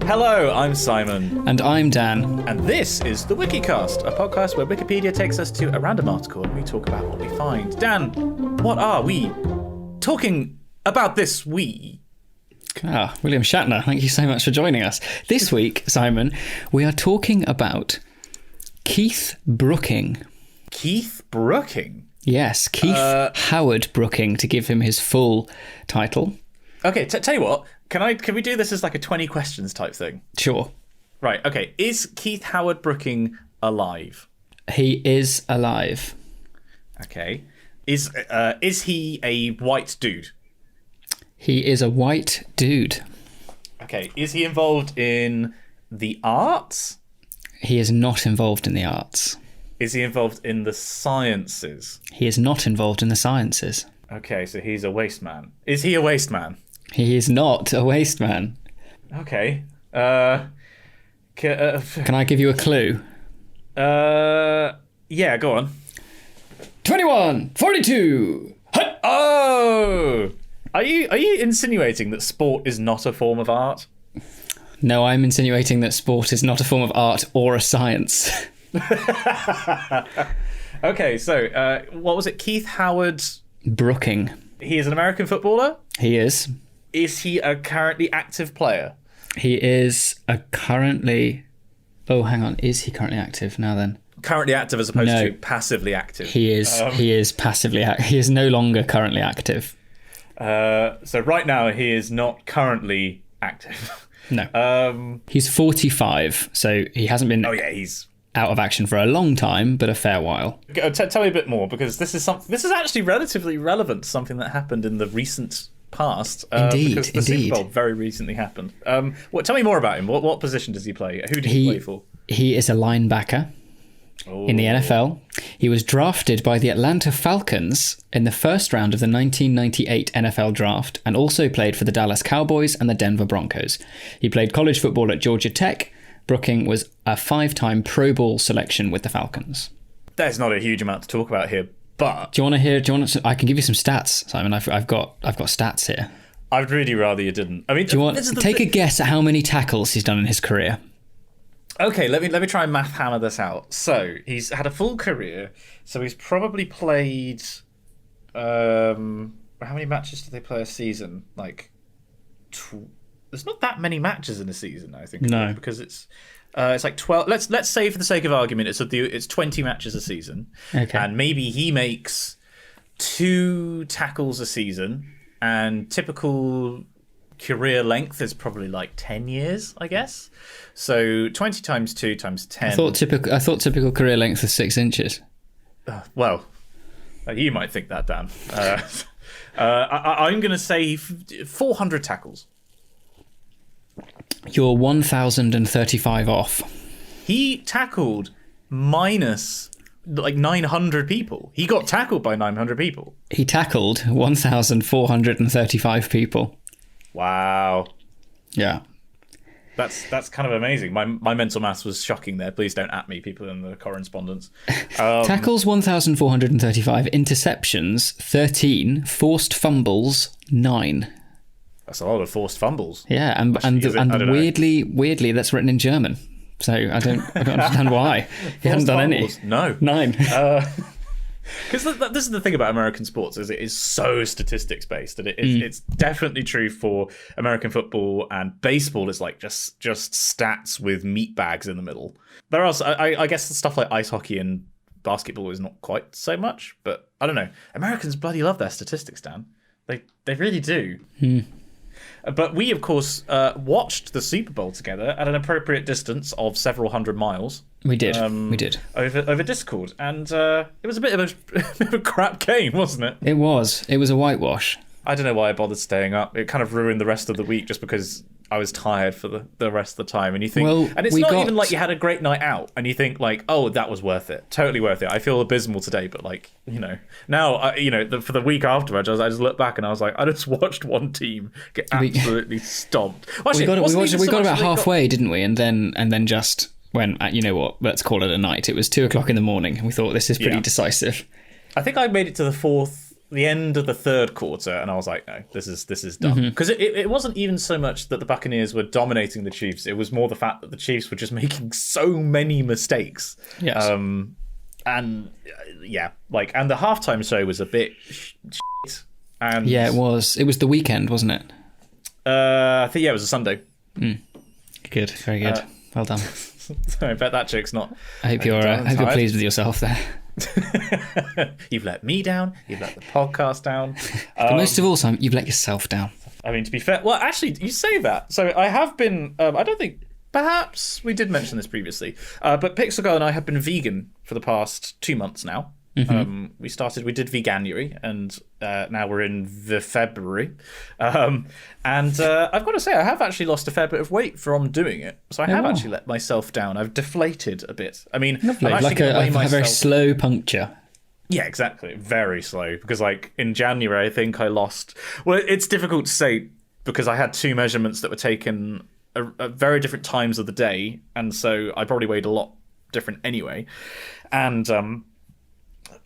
Hello, I'm Simon. And I'm Dan. And this is the Wikicast, a podcast where Wikipedia takes us to a random article and we talk about what we find. Dan, what are we talking about this week? William Shatner, thank you so much for joining us. This week, Simon, we are talking about Keith Brooking. Keith Brooking? Yes, Keith Howard Brooking, to give him his full title. Okay, tell you what, can we do this as like a 20 questions type thing? Sure. Right, okay. Is Keith Howard Brooking alive? He is alive. Okay. Is he a white dude? He is a white dude. Okay. Is he involved in the arts? He is not involved in the arts. Is he involved in the sciences? He is not involved in the sciences. Okay, so he's a waste man. Is he a waste man? He is not a waste man. Okay. Can I give you a clue? Yeah, go on. 21, 42. Oh! Are you insinuating that sport is not a form of art? No, I'm insinuating that sport is not a form of art or a science. Okay, so what was it? Keith Howard Brooking. He is an American footballer? He is. Is he a currently active player? He is a currently... Oh, hang on. Is he currently active now then? Currently active as opposed to passively active. He is. He is passively active. He is no longer currently active. So right now he is not currently active. No. He's 45, so he hasn't been... Oh yeah, he's out of action for a long time, but a fair while. Tell me a bit more, because this is actually relatively relevant to something that happened in the recent past. Because the Super Bowl very recently happened. Tell me more about him. What position does he play? Who did he play for? He is a linebacker in the NFL. He was drafted by the Atlanta Falcons in the first round of the 1998 NFL draft, and also played for the Dallas Cowboys and the Denver Broncos. He played college football at Georgia Tech. Brooking was a 5-time Pro Bowl selection with the Falcons. There's not a huge amount to talk about here, but do you want to hear? I can give you some stats, Simon. I've got stats here. I'd really rather you didn't. I mean, do you want take a guess at how many tackles he's done in his career? Okay, let me try and math hammer this out. So he's had a full career. So he's probably played. How many matches do they play a season? Like, there's not that many matches in a season, I think. No, because it's like 12. Let's say for the sake of argument, it's 20 matches a season. Okay, and maybe he makes 2 tackles a season, and typical career length is probably like 10 years, I guess. So 20 times 2 times 10. I thought typical career length was 6 inches. Well, you might think that, Dan. I'm going to say 400 tackles. You're 1,035 off. He tackled minus like 900 people. He got tackled by 900 people. He tackled 1,435 people. Wow. Yeah. That's kind of amazing. My mental maths was shocking there. Please don't at me, people in the correspondence. Tackles 1,435, interceptions 13, forced fumbles 9. That's a lot of forced fumbles. Yeah, and weirdly that's written in German. So I don't understand why. He hadn't done fumbles? any. No. 9. Because this is the thing about American sports, is it is so statistics based, and it's definitely true for American football, and baseball is like just stats with meat bags in the middle. There are, I guess, stuff like ice hockey and basketball is not quite so much, but I don't know. Americans bloody love their statistics, Dan. They really do. But we, of course, watched the Super Bowl together at an appropriate distance of several hundred miles. We did. Over Discord, and it was a bit of a crap game, wasn't it? It was a whitewash. I don't know why I bothered staying up. It kind of ruined the rest of the week just because I was tired for the rest of the time. And you think, and it's not even like you had a great night out, and you think like, oh, that was worth it, totally worth it. I feel abysmal today, but like, now, for the week afterwards, I just looked back and I was like, I just watched one team get absolutely stomped. Well, actually, we got about halfway, didn't we? And then just went, you know what? Let's call it a night. It was 2:00 in the morning, and we thought this is pretty decisive. I think I made it to the fourth the end of the third quarter, and I was like, no, this is done. Because it wasn't even so much that the Buccaneers were dominating the Chiefs. It was more the fact that the Chiefs were just making so many mistakes. Yes. And and the halftime show was a bit shit. And yeah, it was. It was the weekend, wasn't it? I think it was a Sunday. Good, very good. Well done. I bet that joke's not. I hope you're pleased with yourself there. You've let me down. You've let the podcast down. But most of all, Simon, you've let yourself down. I mean, to be fair, well, actually, you say that. So I have been. I don't think. Perhaps we did mention this previously, but Pixel Girl and I have been vegan for the past 2 months now. We did Veganuary, and now we're in the February. And I've got to say, I have actually lost a fair bit of weight from doing it. So I have actually let myself down. I've deflated a bit. I mean, lovely. Like a very slow puncture. Yeah, exactly. Very slow. Because like in January, I think I lost... Well, it's difficult to say because I had 2 measurements that were taken at very different times of the day. And so I probably weighed a lot different anyway. And...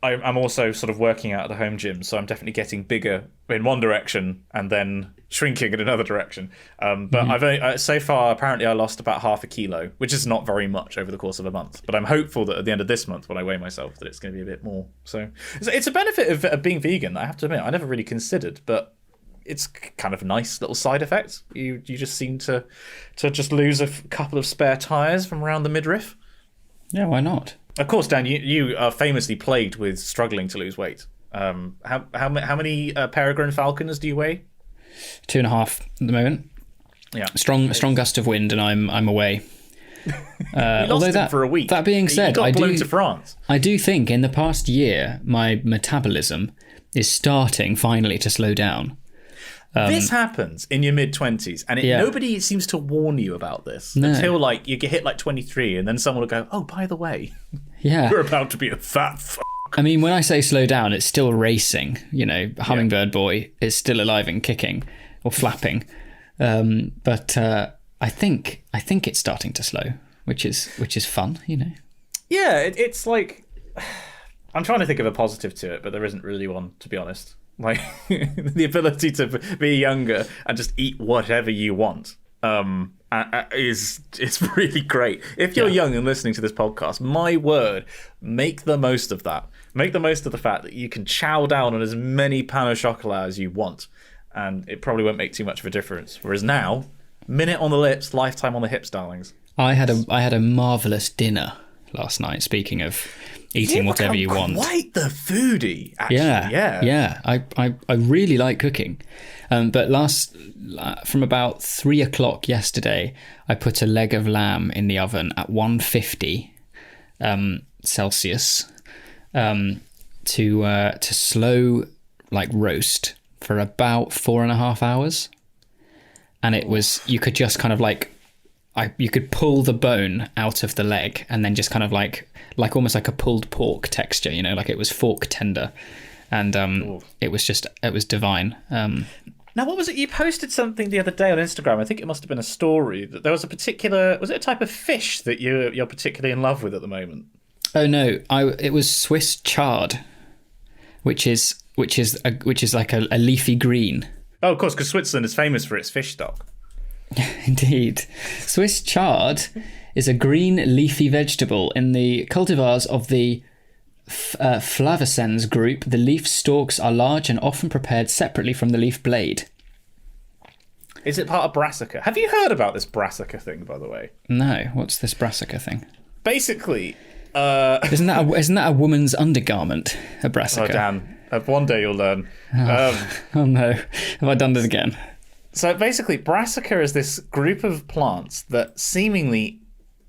I'm also sort of working out at the home gym, so I'm definitely getting bigger in one direction and then shrinking in another direction. But I've only, so far, apparently I lost about half a kilo, which is not very much over the course of a month. But I'm hopeful that at the end of this month, when I weigh myself, that it's going to be a bit more. So it's a benefit of being vegan, I have to admit. I never really considered, but it's kind of a nice little side effect. You just seem to just lose a couple of spare tires from around the midriff. Yeah, why not? Of course, Dan, you are famously plagued with struggling to lose weight. How many peregrine falcons do you weigh? 2.5 at the moment. Yeah, strong gust of wind, and I'm away. Although that for a week. That being said, you got blown to France. I do think in the past year my metabolism is starting finally to slow down. This happens in your mid-20s, and nobody seems to warn you about this until like you get hit like 23, and then someone will go, "Oh, by the way, you're about to be a fat fuck." I mean, when I say slow down, it's still racing. You know, Hummingbird Boy is still alive and kicking or flapping, but I think it's starting to slow, which is fun. You know. Yeah, it's like I'm trying to think of a positive to it, but there isn't really one, to be honest. Like the ability to be younger and just eat whatever you want it's really great. If you're young and listening to this podcast, my word, make the most of that. Make the most of the fact that you can chow down on as many pain au chocolat as you want, and it probably won't make too much of a difference. Whereas now, minute on the lips, lifetime on the hips, darlings. I had a marvelous dinner last night. Speaking of eating whatever you want, quite the foodie. Actually. Yeah. I really like cooking, but from about 3:00 yesterday, I put a leg of lamb in the oven at 150 Celsius to slow like roast for about 4.5 hours, and it was, you could just kind of like you could pull the bone out of the leg and then just kind of like almost like a pulled pork texture, you know, like it was fork tender, and it was divine. Now, what was it? You posted something the other day on Instagram. I think it must have been a story that there was was it a type of fish that you're particularly in love with at the moment? Oh no, it was Swiss chard, which is like a leafy green. Oh, of course, because Switzerland is famous for its fish stock. Indeed. Swiss chard is a green leafy vegetable in the cultivars of the Flavescens group. The leaf stalks are large and often prepared separately from the leaf blade. Is it part of brassica? Have you heard about this brassica thing, by the way? No. What's this brassica thing? Basically, isn't that a woman's undergarment? A brassica. Oh, Dan. One day you'll learn. Oh no! Have I done it again? So basically, brassica is this group of plants that seemingly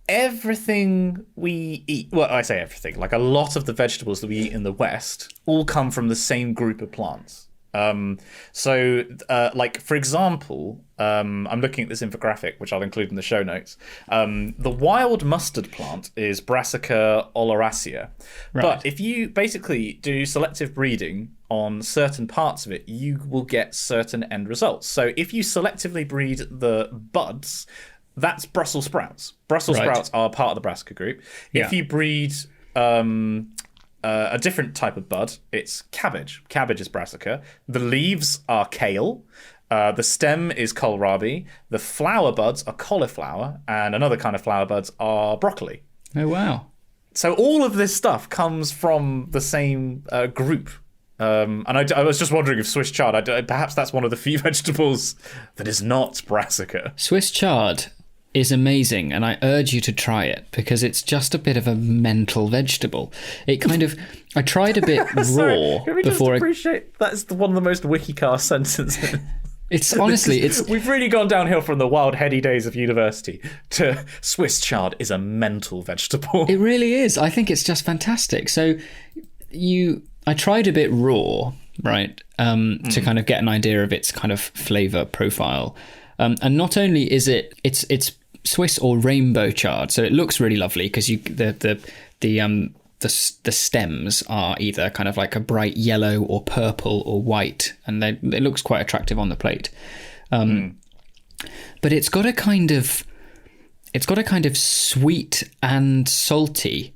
everything we eat, well, I say everything, like a lot of the vegetables that we eat in the West all come from the same group of plants. Like, for example, I'm looking at this infographic, which I'll include in the show notes. The wild mustard plant is Brassica oleracea. Right. But if you basically do selective breeding on certain parts of it, you will get certain end results. So if you selectively breed the buds, that's Brussels sprouts. Brussels sprouts are part of the Brassica group. If you breed a different type of bud. It's cabbage. Cabbage is brassica. The leaves are kale. The stem is kohlrabi. The flower buds are cauliflower. And another kind of flower buds are broccoli. Oh, wow. So all of this stuff comes from the same group. And I was just wondering if Swiss chard, perhaps that's one of the few vegetables that is not brassica. Swiss chard is amazing, and I urge you to try it because it's just a bit of a mental vegetable. It kind of... I tried a bit raw can we before... Just appreciate that's one of the most Wikicast sentences. It's honestly, we've really gone downhill from the wild, heady days of university to Swiss chard is a mental vegetable. It really is. I think it's just fantastic. So I tried a bit raw, right, to kind of get an idea of its kind of flavour profile. And not only is it's Swiss or rainbow chard, so it looks really lovely because the stems are either kind of like a bright yellow or purple or white, and it looks quite attractive on the plate. But it's got a kind of sweet and salty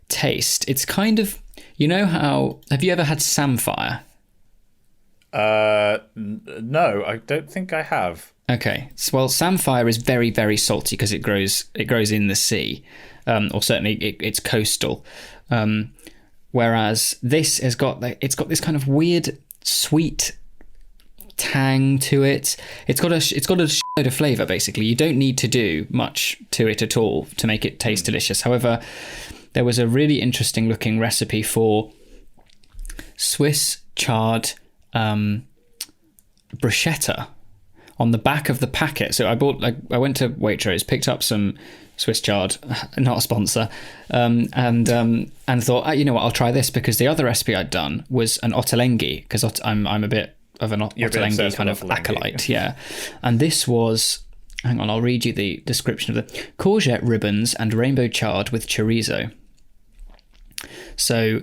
taste. It's kind of, you know how, have you ever had samphire? No, I don't think I have. Okay, well, samphire is very, very salty because it grows in the sea, or certainly it's coastal. Whereas this has got this kind of weird sweet tang to it. It's got a shitload of flavour. Basically, you don't need to do much to it at all to make it taste delicious. However, there was a really interesting looking recipe for Swiss chard bruschetta on the back of the packet. So I went to Waitrose, picked up some Swiss chard, not a sponsor, and thought, you know what, I'll try this, because the other recipe I'd done was an ottolenghi, because I'm a bit of an ottolenghi kind of acolyte, yeah. And this was, hang on, I'll read you the description of the courgette ribbons and rainbow chard with chorizo. So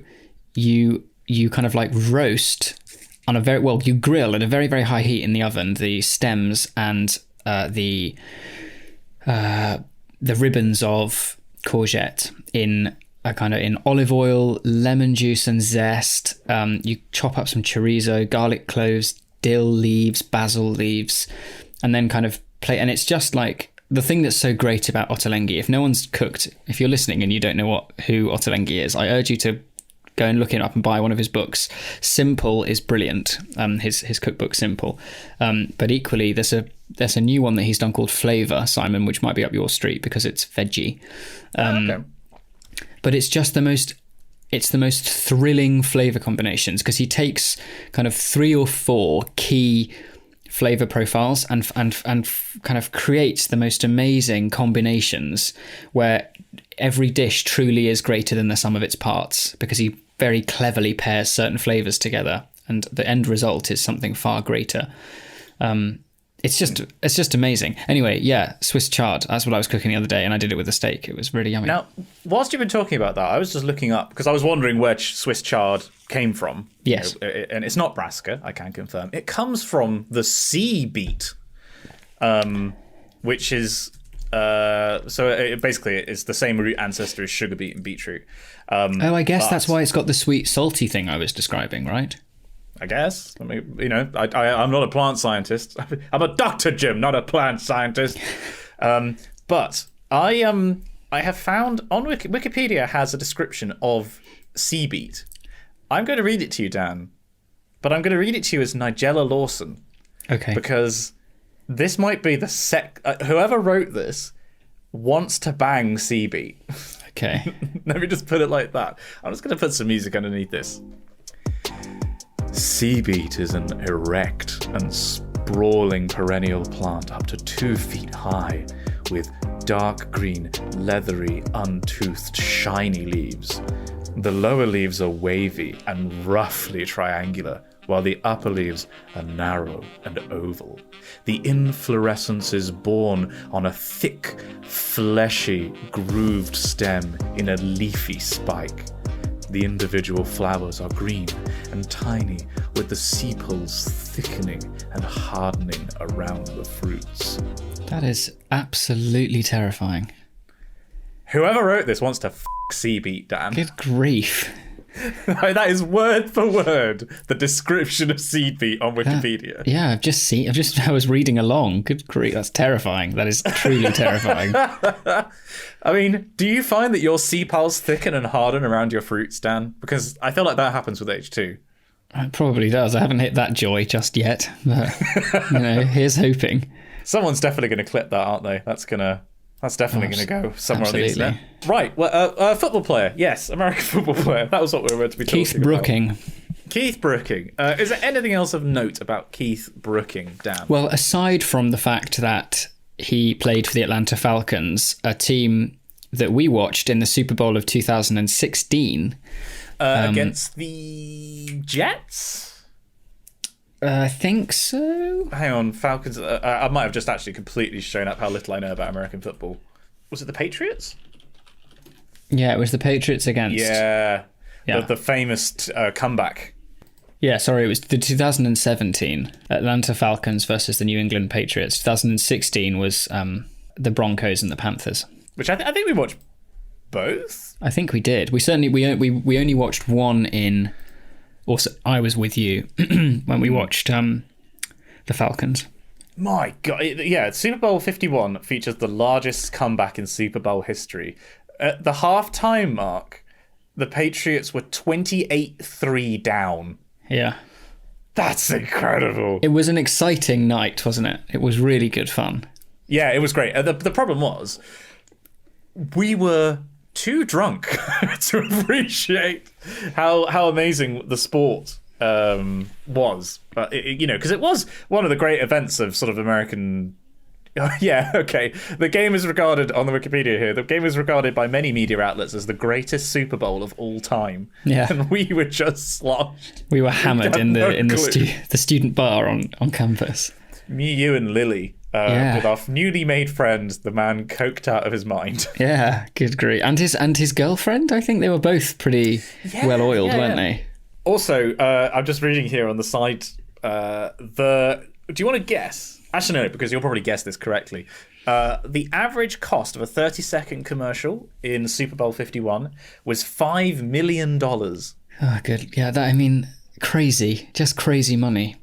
you kind of like roast on you grill at a very, very high heat in the oven the stems and the ribbons of courgette in olive oil, lemon juice and zest. You chop up some chorizo, garlic cloves, dill leaves, basil leaves, and then kind of plate. And it's just like the thing that's so great about ottolenghi. If no one's cooked, if you're listening and you don't know who ottolenghi is, I urge you to go and look it up and buy one of his books. Simple is brilliant. His cookbook Simple. But equally, there's a new one that he's done called Flavour, Simon, which might be up your street because it's veggie. Okay. But it's just the most thrilling flavour combinations, because he takes kind of 3 or 4 key flavour profiles and kind of creates the most amazing combinations where every dish truly is greater than the sum of its parts, because he very cleverly pairs certain flavours together, and the end result is something far greater. It's just amazing. Anyway, yeah, Swiss chard. That's what I was cooking the other day, and I did it with a steak. It was really yummy. Now, whilst you've been talking about that, I was just looking up, because I was wondering where Swiss chard came from. Yes. And it's not brassica, I can confirm. It comes from the Sea Beet, which is... basically it's the same root ancestor as sugar beet and beetroot. I guess that's why it's got the sweet salty thing I was describing, right? I guess. I mean, you know, I'm not a plant scientist. I'm a doctor, Jim, not a plant scientist. But I have found on Wikipedia has a description of sea beet. I'm going to read it to you, Dan, but I'm going to read it to you as Nigella Lawson. Okay. Because this might be whoever wrote this wants to bang sea beet. Okay. Let me just put it like that. I'm just going to put some music underneath this. Sea beet is an erect and sprawling perennial plant up to 2 feet high, with dark green, leathery, untoothed, shiny leaves. The lower leaves are wavy and roughly triangular, while the upper leaves are narrow and oval. The inflorescence is borne on a thick, fleshy, grooved stem in a leafy spike. The individual flowers are green and tiny, with the sepals thickening and hardening around the fruits. That is absolutely terrifying. Whoever wrote this wants to sea beet, Dan. Good grief. That is word for word the description of Sea Beet on Wikipedia. Yeah, I was reading along. Good grief, that's terrifying. That is truly terrifying. I mean, do you find that your sea pals thicken and harden around your fruits, Dan? Because I feel like that happens with H2. It probably does. I haven't hit that joy just yet, but here's hoping. Someone's definitely going to clip that, aren't they? That's definitely going to go somewhere absolutely. on the internet. Right. Well, football player. Yes, American football player. That was what we were meant to be talking about. Keith Brooking. Keith Brooking. Is there anything else of note about Keith Brooking, Dan? Well, aside from the fact that he played for the Atlanta Falcons, a team that we watched in the Super Bowl of 2016. Against the Jets? I think so. Hang on, Falcons. I might have just actually completely shown up how little I know about American football. Was it the Patriots? Yeah, it was the Patriots against... Yeah. The famous comeback. Yeah, sorry, it was the 2017 Atlanta Falcons versus the New England Patriots. 2016 was the Broncos and the Panthers. Which I think we watched both? I think we did. We only watched one in... Also, I was with you when we watched the Falcons. My God. Yeah, Super Bowl 51 features the largest comeback in Super Bowl history. At the halftime mark, the Patriots were 28-3 down. Yeah. That's incredible. It was an exciting night, wasn't it? It was really good fun. Yeah, it was great. The problem was, we were too drunk to appreciate how amazing the sport was. But because it was one of the great events of sort of American. Yeah, okay. The game is regarded on the Wikipedia here. The game is regarded by many media outlets as the greatest Super Bowl of all time. Yeah, and we were just sloshed. We were hammered in the student bar on campus. Me, you, and Lily. With our newly made friend, the man coked out of his mind. Yeah, good grief. And his girlfriend, I think they were both pretty well-oiled, weren't they? Also, I'm just reading here on the side, do you want to guess? Actually, no, because you'll probably guess this correctly. The average cost of a 30-second commercial in Super Bowl 51 was $5 million. Oh, good. Yeah, crazy. Just crazy money.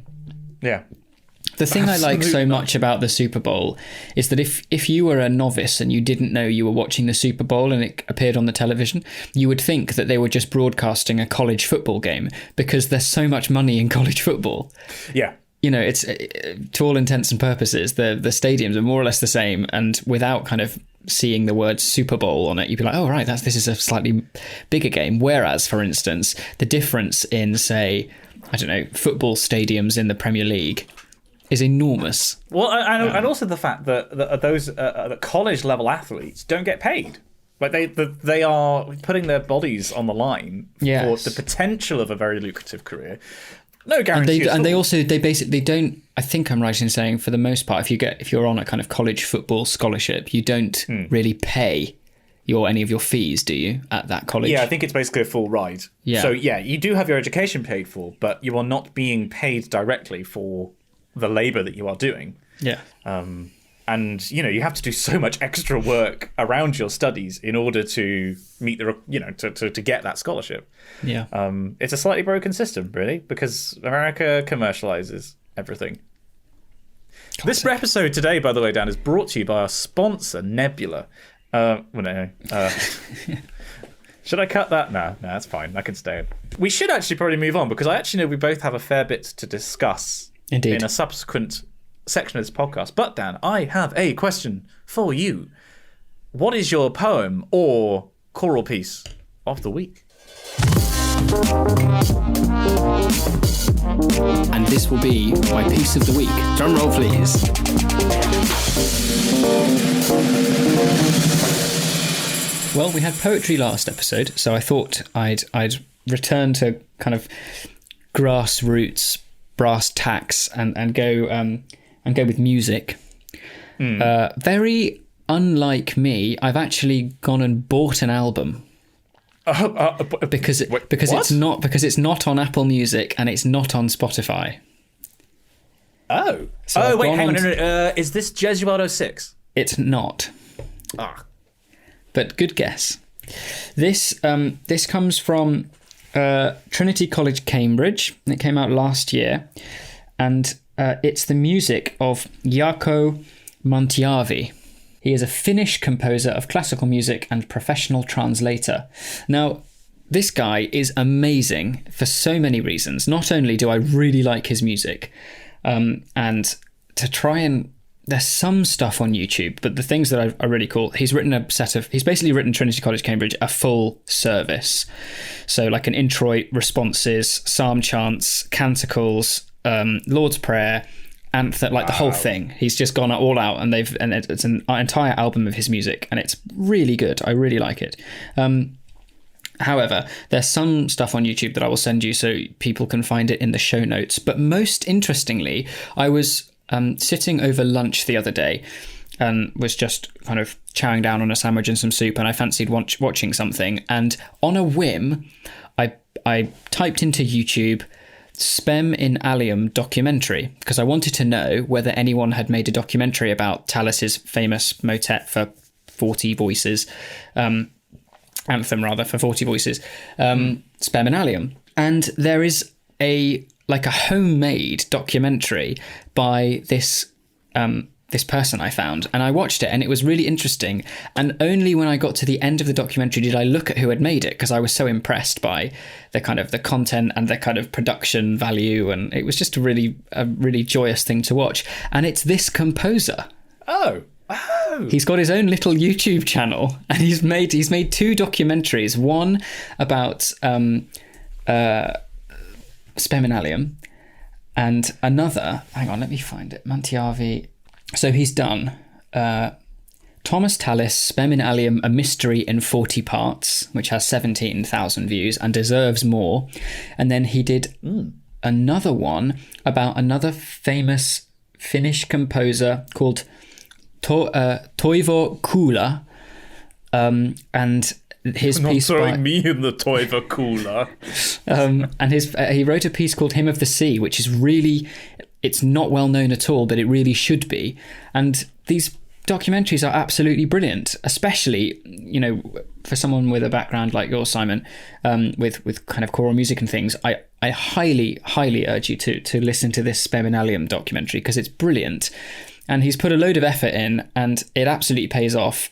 Yeah. The thing I like so much about the Super Bowl is that if you were a novice and you didn't know you were watching the Super Bowl and it appeared on the television, you would think that they were just broadcasting a college football game because there's so much money in college football. Yeah. It's to all intents and purposes, the stadiums are more or less the same, and without kind of seeing the word Super Bowl on it, you'd be like, oh, right, this is a slightly bigger game. Whereas, for instance, the difference in, say, I don't know, football stadiums in the Premier League is enormous. Well, and also the fact that those college level athletes don't get paid. Like they are putting their bodies on the line for the potential of a very lucrative career. No guarantee. And they basically don't. I think I'm right in saying, for the most part, if you're on a kind of college football scholarship, you don't really pay any of your fees, do you, at that college? Yeah, I think it's basically a full ride. Yeah. So yeah, you do have your education paid for, but you are not being paid directly for the labor that you are doing. Yeah. And you have to do so much extra work around your studies in order to meet to get that scholarship. Yeah. It's a slightly broken system, really, because America commercializes everything. Classic. This episode today, by the way, Dan, is brought to you by our sponsor, Nebula. Should I cut that? No, that's fine. I can stay in. We should actually probably move on, because I actually know we both have a fair bit to discuss. Indeed. In a subsequent section of this podcast. But Dan, I have a question for you. What is your poem or choral piece of the week? And this will be my piece of the week. Drum roll, please. Well, we had poetry last episode, so I thought I'd return to kind of grassroots, brass tacks, and go with music. Very unlike me, I've actually gone and bought an album. Because it's not on Apple Music and it's not on Spotify. Oh. So wait, hang on. No. Is this Jesualdo 6? It's not. But good guess. This comes from Trinity College, Cambridge. It came out last year. And it's the music of Jaakko Mantjärvi. He is a Finnish composer of classical music and professional translator. Now, this guy is amazing for so many reasons. Not only do I really like his music, and to try and... There's some stuff on YouTube, but the things that are really cool, he's basically written Trinity College, Cambridge, a full service. So like an introit, responses, psalm chants, canticles, Lord's Prayer, anthem, like the whole thing. He's just gone all out, and it's an entire album of his music, and it's really good. I really like it. However, there's some stuff on YouTube that I will send you so people can find it in the show notes. But most interestingly, I was sitting over lunch the other day and was just kind of chowing down on a sandwich and some soup, and I fancied watching something. And on a whim, I typed into YouTube Spem in Alium documentary, because I wanted to know whether anyone had made a documentary about Talas's famous motet for 40 voices, anthem rather, for 40 voices, Spem in Alium. And there is a homemade documentary by this person I found, and I watched it, and it was really interesting. And only when I got to the end of the documentary did I look at who had made it, because I was so impressed by the kind of the content and the kind of production value, and it was just a really joyous thing to watch. And it's this composer. Oh. He's got his own little YouTube channel, and he's made 2 documentaries. One about Spem in Alium, and another, hang on, let me find it, Mantjärvi. So he's done Thomas Tallis, Spem in Alium, A Mystery in 40 Parts, which has 17,000 views and deserves more. And then he did another one about another famous Finnish composer called Toivo Kuula, and his piece throwing me in the Toivo Kuula. And he wrote a piece called Hymn of the Sea, which is really, it's not well known at all, but it really should be. And these documentaries are absolutely brilliant, especially, for someone with a background like yours, Simon, with kind of choral music and things. I highly, highly urge you to listen to this Spem in Alium documentary, because it's brilliant. And he's put a load of effort in, and it absolutely pays off.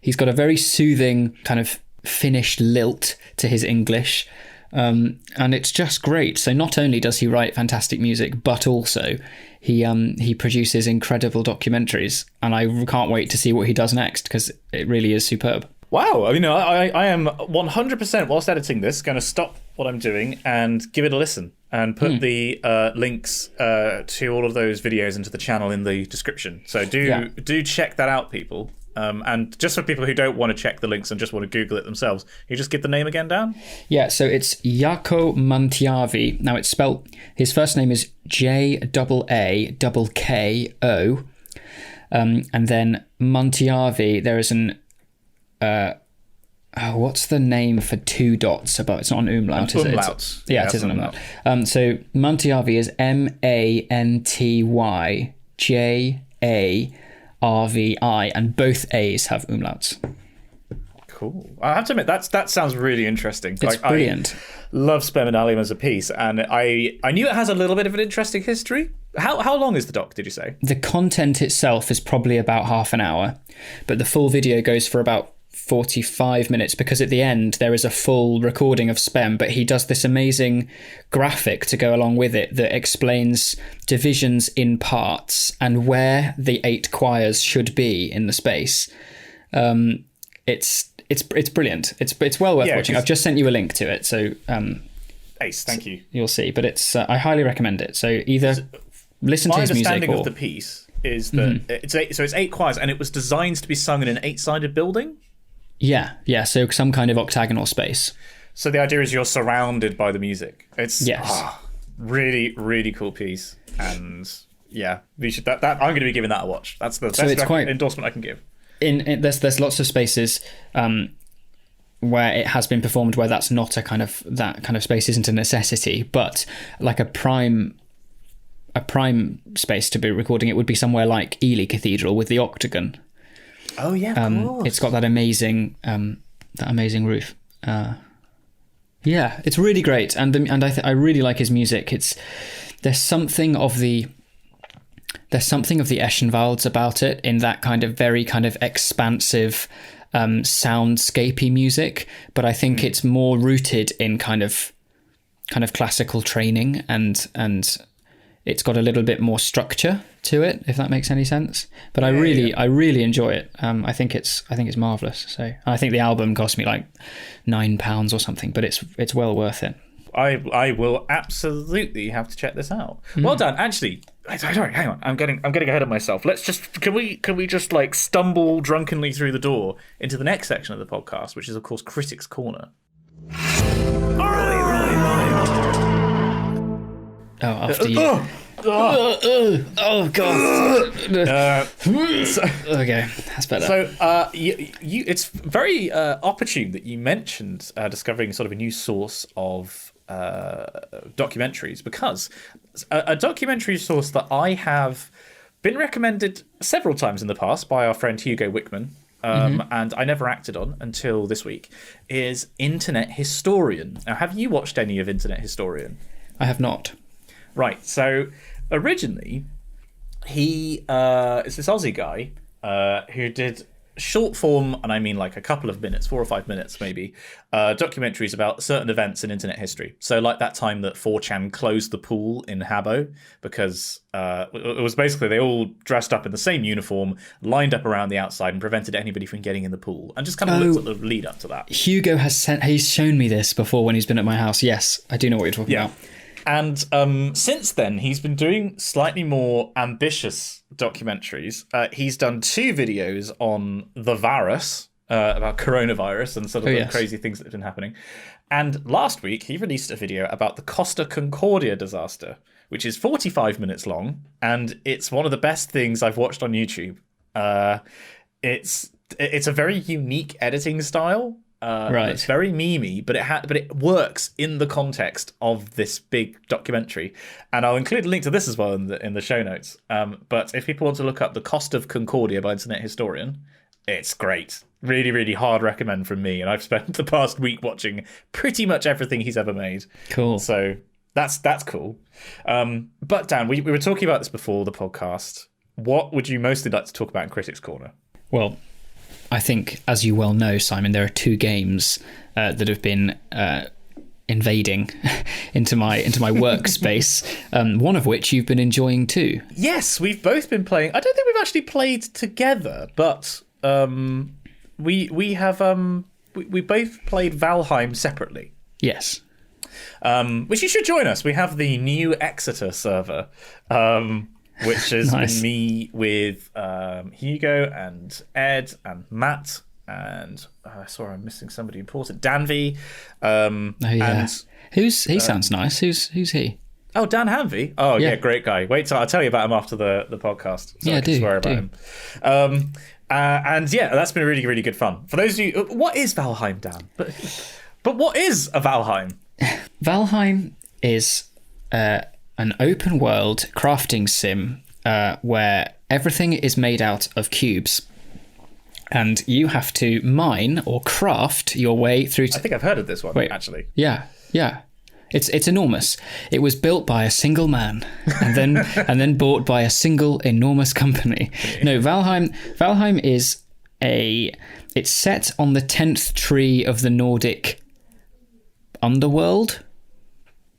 He's got a very soothing kind of Finnish lilt to his English, and it's just great. So not only does he write fantastic music, but also he produces incredible documentaries, and I can't wait to see what he does next, because it really is superb. Wow, I am 100%, whilst editing this, going to stop what I'm doing and give it a listen, and put the links to all of those videos into the channel in the description. So do check that out, people. And just for people who don't want to check the links and just want to Google it themselves, you just get the name again down? Yeah, so it's Jaakko Mantjärvi. Now it's spelt, his first name is Jaakko, and then Mantjärvi, there is an what's the name for 2 dots above? It's not an umlaut, is it? Umlaut. Yeah, it is an umlaut. So Mantjärvi is MANTYJARVI, and both A's have umlauts. Cool. I have to admit, that sounds really interesting. It's brilliant. I love Spem in Alium as a piece, and I knew it has a little bit of an interesting history. How long is the doc, did you say? The content itself is probably about half an hour, but the full video goes for about 45 minutes, because at the end there is a full recording of Spem, but he does this amazing graphic to go along with it that explains divisions in parts and where the 8 choirs should be in the space. It's brilliant. It's well worth watching. I've just sent you a link to it, so Ace, thank you. You'll see, but it's I highly recommend it. So either listen to his music, my understanding of the piece is that it's 8 choirs, and it was designed to be sung in an 8-sided building. Yeah. So some kind of octagonal space. So the idea is you're surrounded by the music. It's really, really cool piece, and we should. That I'm going to be giving that a watch. That's the best endorsement I can give. There's lots of spaces where it has been performed where that's not that kind of space isn't a necessity, but like a prime space to be recording it would be somewhere like Ely Cathedral with the octagon. Oh yeah, of course. It's got that amazing roof. Yeah, it's really great, and I really like his music. There's something of the Eschenwalds about it, in that kind of very kind of expansive soundscapey music, but I think it's more rooted in kind of classical training, and it's got a little bit more structure to it, if that makes any sense. But I really enjoy it. I think it's marvelous. So I think the album cost me like £9 or something, but it's well worth it. I will absolutely have to check this out. Well done. Actually, sorry, hang on. I'm getting ahead of myself. Let's just can we just like stumble drunkenly through the door into the next section of the podcast, which is of course Critics Corner. Oh, after you. Oh god. Okay, that's better. So, it's very opportune that you mentioned discovering sort of a new source of documentaries, because a documentary source that I have been recommended several times in the past by our friend Hugo Wickman, and I never acted on until this week, is Internet Historian. Now, have you watched any of Internet Historian? I have not. Right, so originally he is this Aussie guy who did short form, and I mean like a couple of minutes, 4 or 5 minutes maybe, documentaries about certain events in internet history. So like that time that 4chan closed the pool in Habbo because it was basically they all dressed up in the same uniform, lined up around the outside and prevented anybody from getting in the pool, and just kind of looked at the lead up to that. Hugo he's shown me this before when he's been at my house. Yes, I do know what you're talking about. And since then, he's been doing slightly more ambitious documentaries. He's done 2 videos on the virus, about coronavirus and sort of the crazy things that have been happening. And last week, he released a video about the Costa Concordia disaster, which is 45 minutes long. And it's one of the best things I've watched on YouTube. It's a very unique editing style. Right. It's very memey, but it works in the context of this big documentary, and I'll include a link to this as well in the show notes. But if people want to look up The Cost of Concordia by Internet Historian, it's great. Really, really hard recommend from me, and I've spent the past week watching pretty much everything he's ever made. Cool. So that's cool. But Dan, we were talking about this before the podcast. What would you mostly like to talk about in Critics Corner? Well, I think, as you well know, Simon, there are 2 games that have been invading into my workspace. One of which you've been enjoying too. Yes, we've both been playing. I don't think we've actually played together, but we both played Valheim separately. Yes. Which you should join us. We have the new Exeter server. Which has been me with Hugo and Ed and Matt and sorry, I'm missing somebody important. Danvey. And he sounds nice. Who's he? Oh, Dan Hanvey. Oh yeah, great guy. Wait till I'll tell you about him after the podcast. So I can swear about him. And yeah, that's been really, really good fun. For those of you, what is Valheim, Dan? But what is a Valheim? Valheim is an open world crafting sim where everything is made out of cubes, and you have to mine or craft your way through. I think I've heard of this one. Actually. Yeah. It's enormous. It was built by a single man, and then bought by a single enormous company. No, Valheim is it's set on the 10th tree of the Nordic underworld,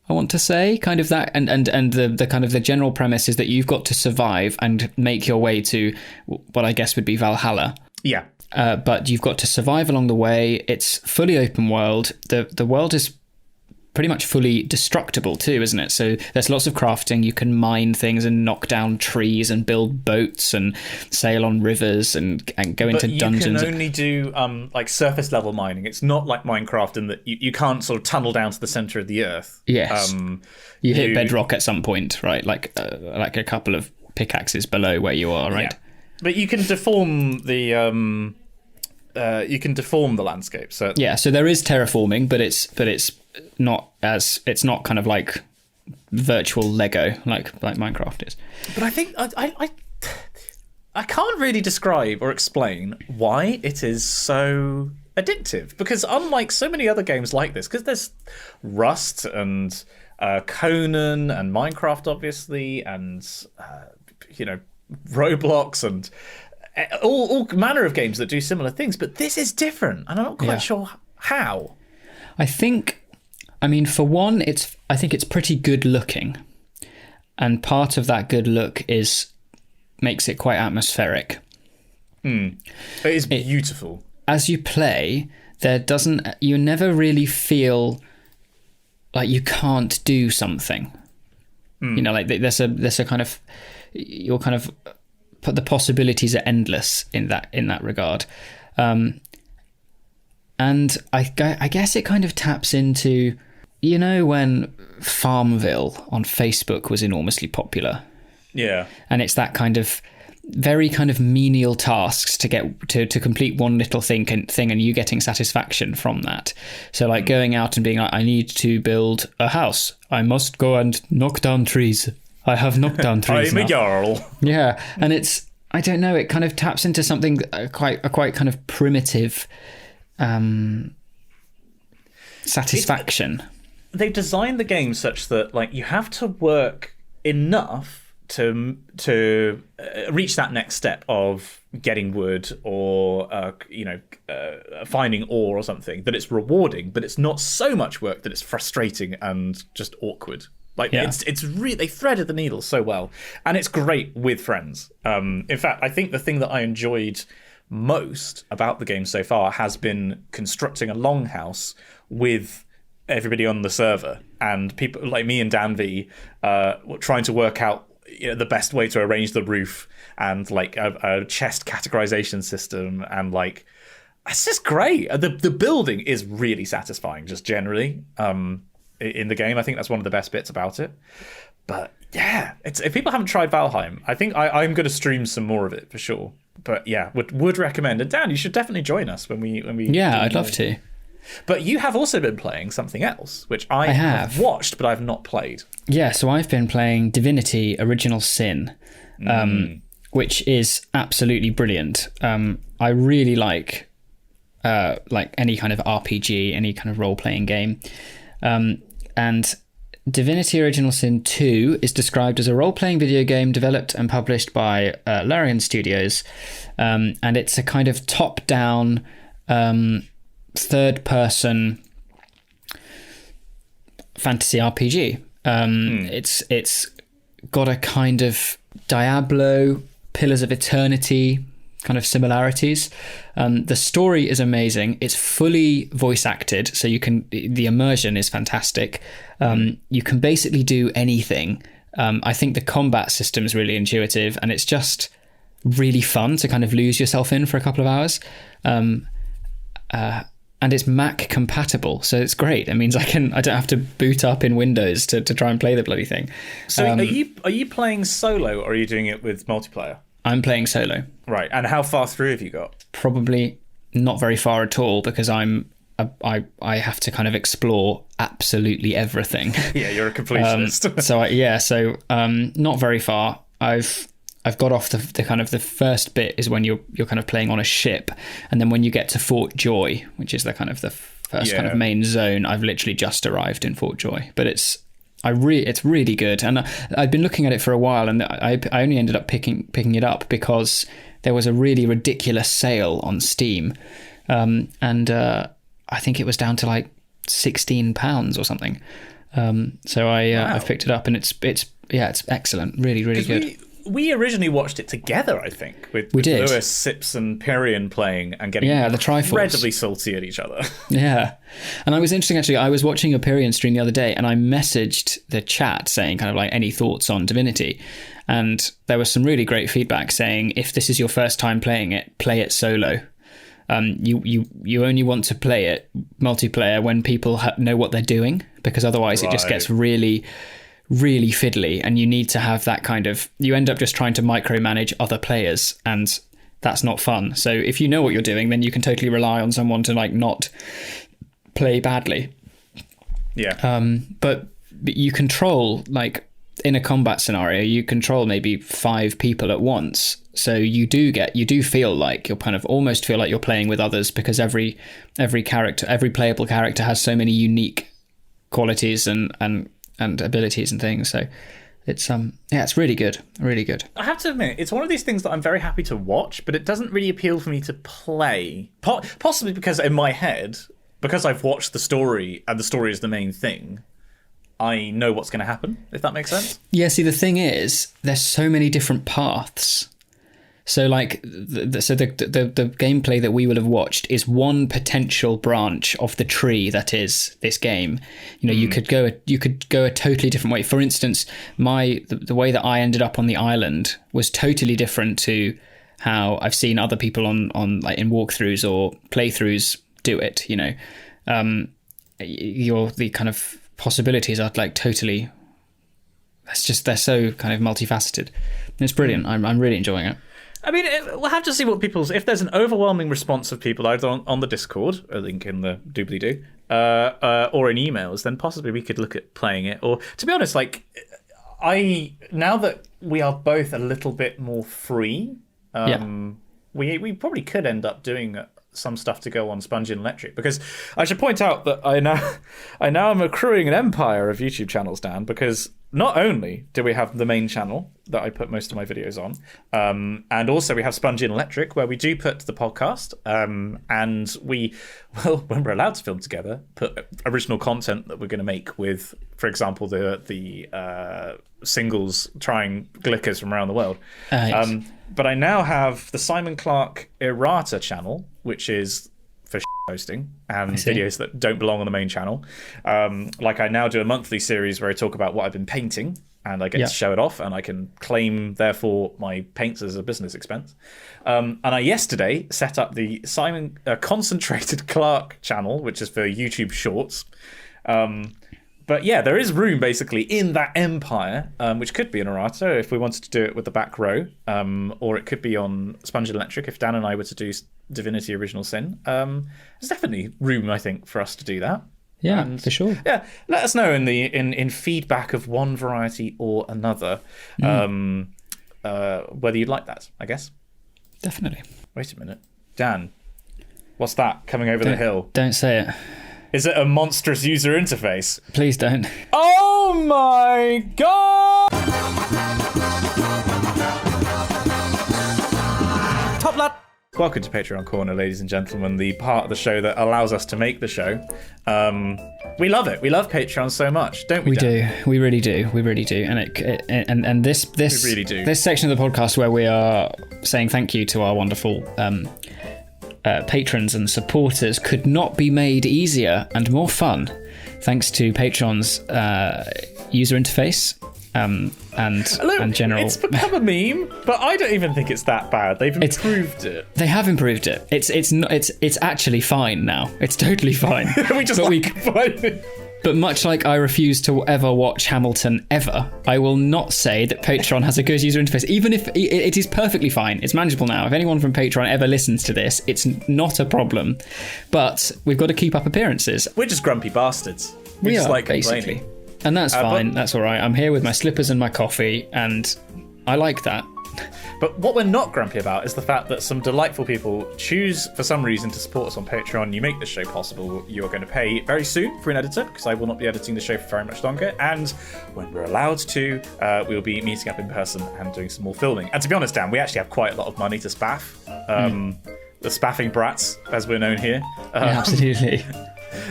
I want to say, kind of that, and the kind of the general premise is that you've got to survive and make your way to what I guess would be Valhalla. Yeah. But you've got to survive along the way. It's fully open world. The world is pretty much fully destructible too, isn't it? So there's lots of crafting. You can mine things and knock down trees and build boats and sail on rivers and go into dungeons. You can only do like surface level mining. It's not like Minecraft in that you can't sort of tunnel down to the center of the earth. Yes. You hit bedrock at some point, right? Like a couple of pickaxes below where you are, right? Yeah. But you can deform the landscape. So yeah, so there is terraforming, but it's not kind of like virtual Lego like Minecraft is. But I think I can't really describe or explain why it is so addictive, because unlike so many other games like this, because there's Rust and Conan and Minecraft, obviously, and Roblox and all manner of games that do similar things, but this is different, and I'm not quite sure how. For one, I think it's pretty good looking, and part of that good look makes it quite atmospheric. It is beautiful. As you play, you never really feel like you can't do something. Like there's a kind of, you're kind of, the possibilities are endless in that regard. And I guess it kind of taps into, when Farmville on Facebook was enormously popular. Yeah. And it's that kind of very kind of menial tasks to get to complete one little thing and you getting satisfaction from that. So like going out and being like, I need to build a house. I must go and knock down trees. I have knocked down trees. I'm a jarl. Yeah. And I don't know, it kind of taps into something quite kind of primitive satisfaction. They've designed the game such that like you have to work enough to reach that next step of getting wood or finding ore or something, that it's rewarding, but it's not so much work that it's frustrating and just awkward. It's really, they threaded the needle so well, and it's great with friends. In fact, I think the thing that I enjoyed most about the game so far has been constructing a longhouse with everybody on the server, and people like me and Dan V trying to work out the best way to arrange the roof, and like a chest categorization system, and like it's just great. The building is really satisfying, just generally in the game. I think that's one of the best bits about it. But yeah, if people haven't tried Valheim, I think I'm going to stream some more of it for sure. But yeah, would recommend. And Dan, you should definitely join us when we. Yeah, I'd love to. But you have also been playing something else, which I have watched, but I've not played. Yeah, so I've been playing Divinity Original Sin, which is absolutely brilliant. I really like any kind of RPG, any kind of role-playing game. And Divinity Original Sin 2 is described as a role-playing video game developed and published by Larian Studios. And it's a kind of top-down... third-person fantasy RPG. It's got a kind of Diablo, Pillars of Eternity kind of similarities. The story is amazing. It's fully voice acted, so the immersion is fantastic. You can basically do anything. I think the combat system is really intuitive, and it's just really fun to kind of lose yourself in for a couple of hours. And it's Mac compatible, so it's great. It means I don't have to boot up in Windows to try and play the bloody thing. So are you playing solo, or are you doing it with multiplayer? I'm playing solo. Right, and how far through have you got? Probably not very far at all, because I have to kind of explore absolutely everything. Yeah, you're a completionist. So not very far. I've got off the kind of the first bit is when you're kind of playing on a ship, and then when you get to Fort Joy, which is the kind of the first kind of main zone, I've literally just arrived in Fort Joy. But it's really good, and I've been looking at it for a while, and I only ended up picking it up because there was a really ridiculous sale on Steam, and I think it was down to like £16 or something. So I've picked it up, and it's excellent, really good. We originally watched it together, I think, with Lewis, Sips, and Pyrian playing and getting the Triforce incredibly salty at each other. Yeah. And I was interesting, actually. I was watching a Pyrian stream the other day, and I messaged the chat saying kind of like any thoughts on Divinity. And there was some really great feedback saying, if this is your first time playing it, play it solo. You only want to play it multiplayer when people know what they're doing, because otherwise it just gets really... really fiddly, and you need to have that kind of, you end up just trying to micromanage other players, and that's not fun. So if you know what you're doing, then you can totally rely on someone to like not play badly. Yeah. But you control like in a combat scenario, you control maybe 5 people at once. So you do feel like you're kind of almost feel like you're playing with others, because every character, every playable character has so many unique qualities and abilities and things. So it's it's really good. Really good. I have to admit, it's one of these things that I'm very happy to watch, but it doesn't really appeal for me to play. Possibly because in my head, because I've watched the story and the story is the main thing, I know what's going to happen, if that makes sense. Yeah, see, the thing is, there's so many different paths. So, like, the gameplay that we will have watched is one potential branch of the tree that is this game. You know, you could go a totally different way. For instance, the way that I ended up on the island was totally different to how I've seen other people on like in walkthroughs or playthroughs do it. You know, the kind of possibilities are like totally. They're so kind of multifaceted. It's brilliant. I'm really enjoying it. I mean, we'll have to see what if there's an overwhelming response of people either on the Discord, a link in the doobly-doo, or in emails, then possibly we could look at playing it. Or, to be honest, like, now that we are both a little bit more free, we probably could end up doing some stuff to go on Spongy and Electric, because I should point out that I now am accruing an empire of YouTube channels, Dan, because not only do we have the main channel that I put most of my videos on, and also we have Spongy and Electric, where we do put the podcast, and we, well, when we're allowed to film together, put original content that we're going to make with, for example, the singles trying glickers from around the world. Yes. But I now have the Simon Clark Errata channel, which is for hosting and videos that don't belong on the main channel. Like, I now do a monthly series where I talk about what I've been painting, and I get to show it off, and I can claim, therefore, my paints as a business expense. And I yesterday set up the Simon Concentrated Clark channel, which is for YouTube Shorts. But yeah, there is room basically in that empire, which could be an errata if we wanted to do it with the back row, or it could be on Sponge and Electric if Dan and I were to do Divinity Original Sin. There's definitely room, I think, for us to do that. Yeah, and, for sure. Yeah, let us know in feedback of one variety or another, whether you'd like that, I guess. Definitely. Wait a minute. Dan, what's that coming over the hill? Don't say it. Is it a monstrous user interface? Please don't. Oh my god! Top lad! Welcome to Patreon Corner, ladies and gentlemen, the part of the show that allows us to make the show. We love it. We love Patreon so much, don't we? We do. We really do. We really do. And this we really do. This section of the podcast where we are saying thank you to our wonderful patrons and supporters could not be made easier and more fun thanks to Patreon's user interface and general. It's become a meme, but I don't even think it's that bad. They've improved it. They have improved it. It's actually fine now. It's totally fine. We just complaining. But much like I refuse to ever watch Hamilton ever, I will not say that Patreon has a good user interface, even if it is perfectly fine. It's manageable now. If anyone from Patreon ever listens to this, it's not a problem. But we've got to keep up appearances. We're just grumpy bastards. We just are, like basically. And that's fine. That's all right. I'm here with my slippers and my coffee, and I like that. But what we're not grumpy about is the fact that some delightful people choose, for some reason, to support us on Patreon. You make this show possible. You're going to pay very soon for an editor, because I will not be editing the show for very much longer. And when we're allowed to, we'll be meeting up in person and doing some more filming. And to be honest, Dan, we actually have quite a lot of money to spaff. The spaffing brats, as we're known here. Yeah, absolutely.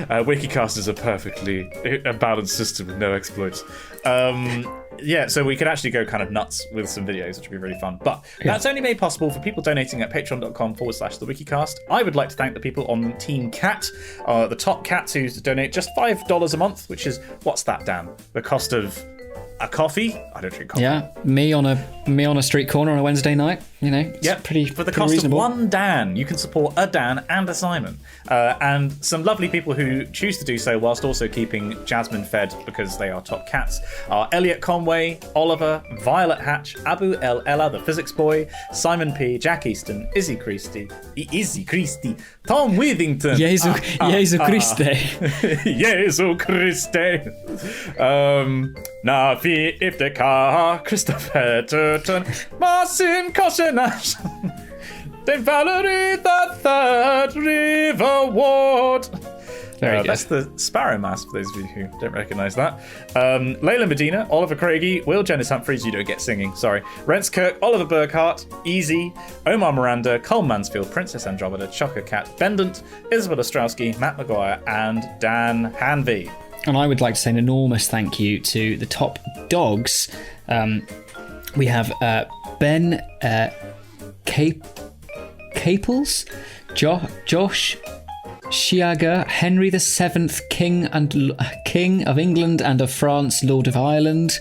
Wikicast is a perfectly balanced system with no exploits. Yeah, so we could actually go kind of nuts with some videos, which would be really fun. But that's only made possible for people donating at patreon.com/the Wikicast. I would like to thank the people on Team Cat, the top cats who donate just $5 a month, which is, what's that, Dan? The cost of a coffee? I don't drink coffee. Yeah, me on a street corner on a Wednesday night. You know, it's pretty for the pretty cost reasonable. of one Dan, you can support a Dan and a Simon. And some lovely people who choose to do so whilst also keeping Jasmine fed because they are top cats are Elliot Conway, Oliver, Violet Hatch, Abu El Ella, the physics boy, Simon P, Jack Easton, Izzy Christie, Tom Withington, Jesu Christe. Jesu Christe, Nafi Iftekar, Christopher Turton, Marcin Koschenash, then Valerie the Third River Ward. Very good. That's the Sparrow Mask, for those of you who don't recognise that. Layla Medina, Oliver Craigie, Will Janice Humphreys, you don't get singing, sorry. Rents Kirk, Oliver Burkhart, Easy, Omar Miranda, Cole Mansfield, Princess Andromeda, Chocker Cat, Bendant, Isabella Strowski, Matt Maguire, and Dan Hanvey. And I would like to say an enormous thank you to the top dogs. We have Ben Caples, Josh Shiaga, Henry VII, King of England and of France, Lord of Ireland,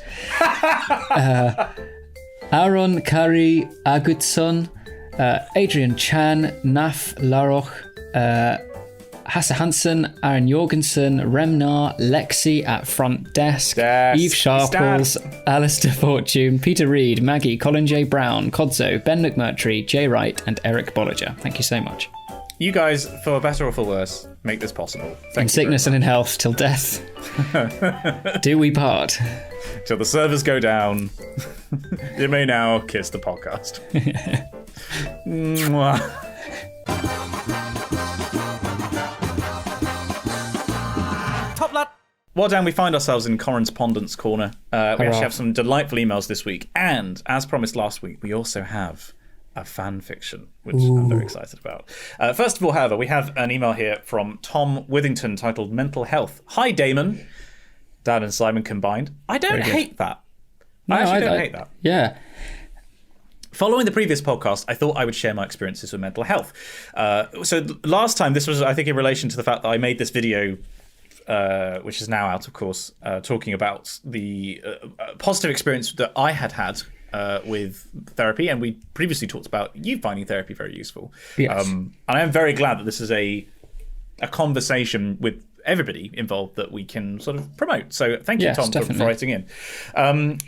Aaron Kari Agutson, Adrian Chan, Naf Laroch, Hasse Hansen, Aaron Jorgensen, Remnar, Lexi at Front Desk, Eve Sharples, Alistair Fortune, Peter Reed, Maggie, Colin J. Brown, Kodzo, Ben McMurtry, Jay Wright, and Eric Bolliger. Thank you so much. You guys, for better or for worse, make this possible. In sickness and in health, till death do we part. Till the servers go down. You may now kiss the podcast. Mwah. Top lad. Well, Dan, we find ourselves in Correspondence Corner. We actually have some delightful emails this week. And, as promised last week, we also have a fan fiction, which I'm very excited about. First of all, however, we have an email here from Tom Withington titled Mental Health. Hi, Damon. Dan and Simon combined. I don't hate that. No, I actually don't hate that. Yeah. Following the previous podcast, I thought I would share my experiences with mental health. So last time, this was, I think, in relation to the fact that I made this video, which is now out, of course, talking about the positive experience that I had with therapy, and we previously talked about you finding therapy very useful. Yes. And I am very glad that this is a conversation with everybody involved that we can sort of promote. So thank you, Tom, for writing in.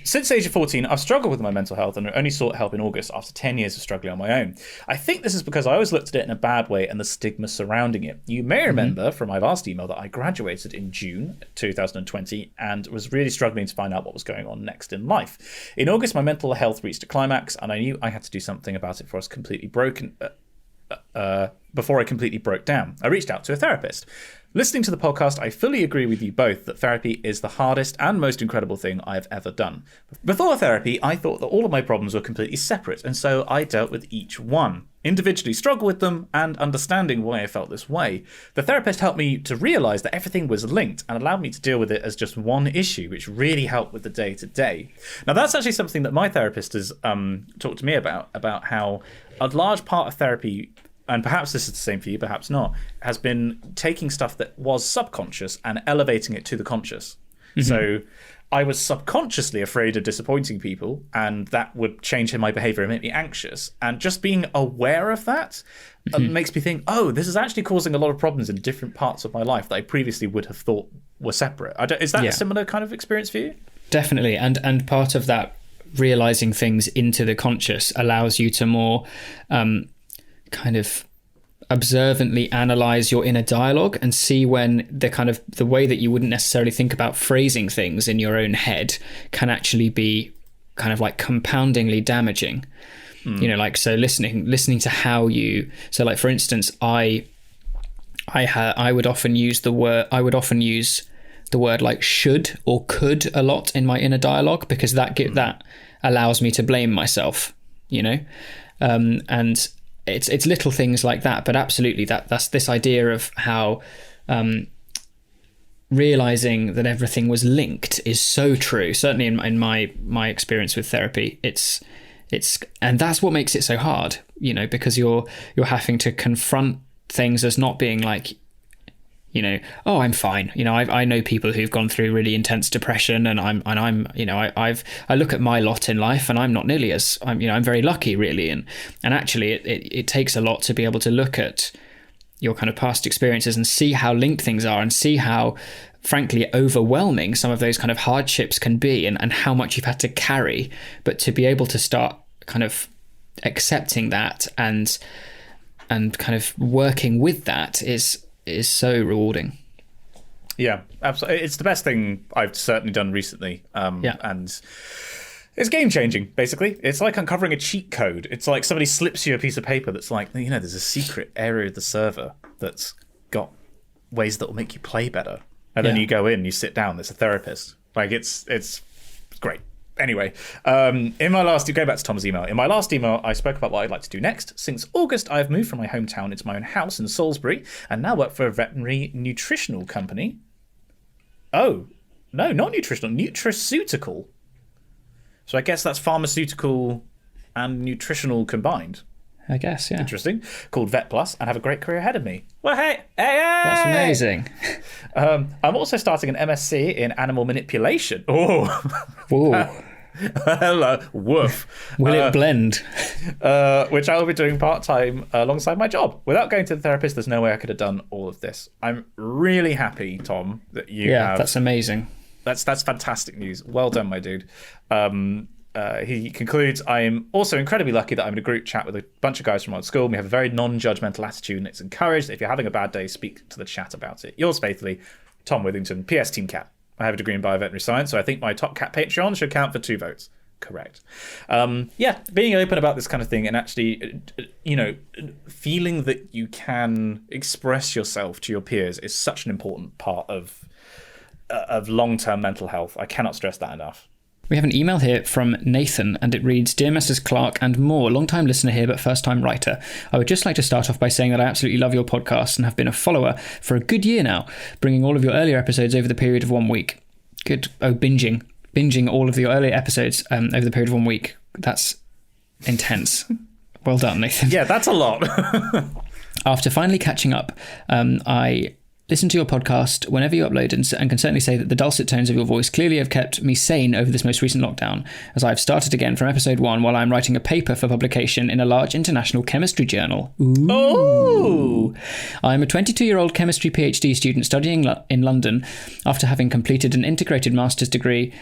Since the age of 14, I've struggled with my mental health and only sought help in August after 10 years of struggling on my own. I think this is because I always looked at it in a bad way and the stigma surrounding it. You may remember from my last email that I graduated in June 2020 and was really struggling to find out what was going on next in life. In August, my mental health reached a climax and I knew I had to do something about it before I completely broke down. I reached out to a therapist. Listening to the podcast, I fully agree with you both that therapy is the hardest and most incredible thing I have ever done. Before therapy, I thought that all of my problems were completely separate, and so I dealt with each one, individually struggled with them, and understanding why I felt this way. The therapist helped me to realise that everything was linked and allowed me to deal with it as just one issue, which really helped with the day-to-day. Now, that's actually something that my therapist has talked to me about how a large part of therapy, and perhaps this is the same for you, perhaps not, has been taking stuff that was subconscious and elevating it to the conscious. Mm-hmm. So I was subconsciously afraid of disappointing people, and that would change my behavior and make me anxious. And just being aware of that makes me think, oh, this is actually causing a lot of problems in different parts of my life that I previously would have thought were separate. Is that a similar kind of experience for you? Definitely. And part of that realizing things into the conscious allows you to more kind of observantly analyze your inner dialogue and see when the way that you wouldn't necessarily think about phrasing things in your own head can actually be kind of like compoundingly damaging. You know, like, so listening to how you, so like, for instance, I would often use the word like should or could a lot in my inner dialogue, because that allows me to blame myself, you know, and it's little things like that, but absolutely that's this idea of how realizing that everything was linked is so true. Certainly in my experience with therapy, it's and that's what makes it so hard, you know, because you're having to confront things as not being like oh, I'm fine. I know people who've gone through really intense depression, and I look at my lot in life, and I'm not nearly as I'm very lucky, really. And actually, it takes a lot to be able to look at your kind of past experiences and see how linked things are, and see how, frankly, overwhelming some of those kind of hardships can be, and how much you've had to carry. But to be able to start kind of accepting that and kind of working with that is so rewarding. Yeah, absolutely. It's the best thing I've certainly done recently. And it's game changing, basically. It's like uncovering a cheat code. It's like somebody slips you a piece of paper that's like, there's a secret area of the server that's got ways that will make you play better. And then you go in, you sit down, there's a therapist. Like, it's great. Anyway, in my last, going back to Tom's email, I spoke about what I'd like to do next. Since August, I've moved from my hometown into my own house in Salisbury and now work for a veterinary nutritional company. Oh, no, not nutritional, nutraceutical. So I guess that's pharmaceutical and nutritional combined. I guess, yeah. Interesting. Called Vet Plus, and have a great career ahead of me. Well, hey! That's amazing. I'm also starting an MSc in animal manipulation. Oh. Hello. Woof. Will it blend? Which I will be doing part-time alongside my job. Without going to the therapist, there's no way I could have done all of this. I'm really happy, Tom, that you have... Yeah, that's amazing. That's fantastic news. Well done, my dude. He concludes, I am also incredibly lucky that I'm in a group chat with a bunch of guys from old school. We have a very non-judgmental attitude, and it's encouraged that if you're having a bad day, speak to the chat about it. Yours faithfully, Tom Withington, PS Team Cat. I have a degree in bioveterinary science, so I think my Top Cat Patreon should count for 2 votes. Correct. Being open about this kind of thing, and actually, feeling that you can express yourself to your peers is such an important part of long-term mental health. I cannot stress that enough. We have an email here from Nathan, and it reads, Dear Mrs. Clark and more, long-time listener here but first-time writer. I would just like to start off by saying that I absolutely love your podcast and have been a follower for a good year now, bringing all of your earlier episodes over the period of 1 week. Good. Oh, binging all of your earlier episodes over the period of 1 week. That's intense. Well done, Nathan. Yeah, that's a lot. After finally catching up, I listen to your podcast whenever you upload and can certainly say that the dulcet tones of your voice clearly have kept me sane over this most recent lockdown, as I've started again from episode 1 while I'm writing a paper for publication in a large international chemistry journal. Ooh. Oh! I'm a 22-year-old chemistry PhD student studying in London after having completed an integrated master's degree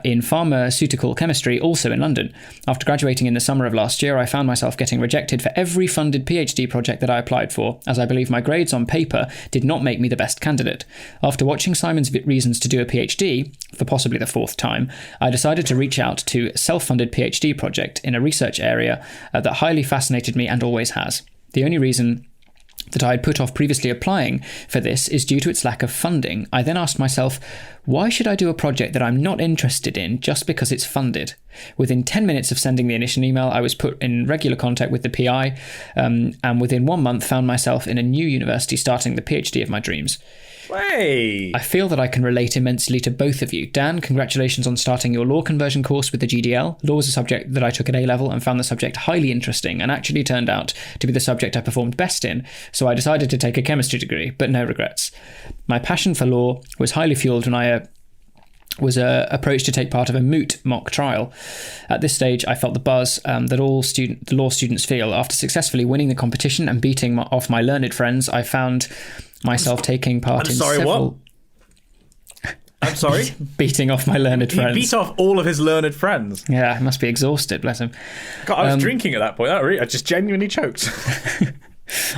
in pharmaceutical chemistry, also in London. After graduating in the summer of last year, I found myself getting rejected for every funded PhD project that I applied for, as I believe my grades on paper did not make me the best candidate. After watching Simon's Reasons to do a PhD, for possibly the 4th time, I decided to reach out to a self-funded PhD project in a research area that highly fascinated me and always has. The only reason that I had put off previously applying for this is due to its lack of funding. I then asked myself, why should I do a project that I'm not interested in just because it's funded? Within 10 minutes of sending the initial email, I was put in regular contact with the PI, and within 1 month found myself in a new university starting the PhD of my dreams. Hey. I feel that I can relate immensely to both of you. Dan, congratulations on starting your law conversion course with the GDL. Law was a subject that I took at A-level and found the subject highly interesting and actually turned out to be the subject I performed best in, so I decided to take a chemistry degree, but no regrets. My passion for law was highly fueled when I was approached to take part of a moot mock trial. At this stage, I felt the buzz that the law students feel. After successfully winning the competition and beating off my learned friends, I found myself taking part in several... What? I'm sorry? Beating off my learned friends. He beat off all of his learned friends. Yeah, he must be exhausted, bless him. God, I was drinking at that point. I just genuinely choked.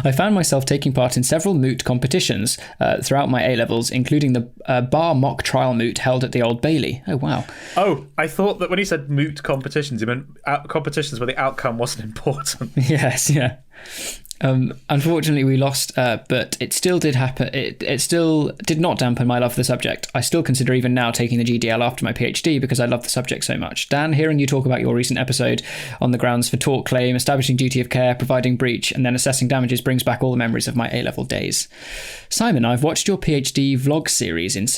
I found myself taking part in several moot competitions throughout my A-levels, including the bar mock trial moot held at the Old Bailey. Oh, wow. Oh, I thought that when he said moot competitions, he meant competitions where the outcome wasn't important. Yes, yeah. Unfortunately, we lost, but it still did happen. It still did not dampen my love for the subject. I still consider even now taking the GDL after my PhD because I love the subject so much. Dan, hearing you talk about your recent episode on the grounds for tort claim, establishing duty of care, providing breach, and then assessing damages brings back all the memories of my A-level days. Simon, I've watched your PhD vlog series in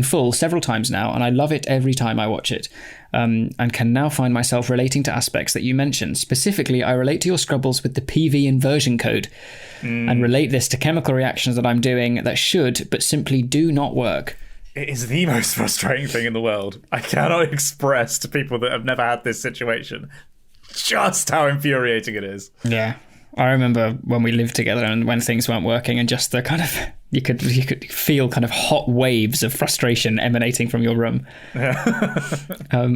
full several times now, and I love it every time I watch it. and can now find myself relating to aspects that you mentioned. Specifically, I relate to your scrubbles with the PV inversion code and relate this to chemical reactions that I'm doing that should, but simply do not work. It is the most frustrating thing in the world. I cannot express to people that have never had this situation just how infuriating it is. Yeah. I remember when we lived together and when things weren't working and just the kind of, you could feel kind of hot waves of frustration emanating from your room.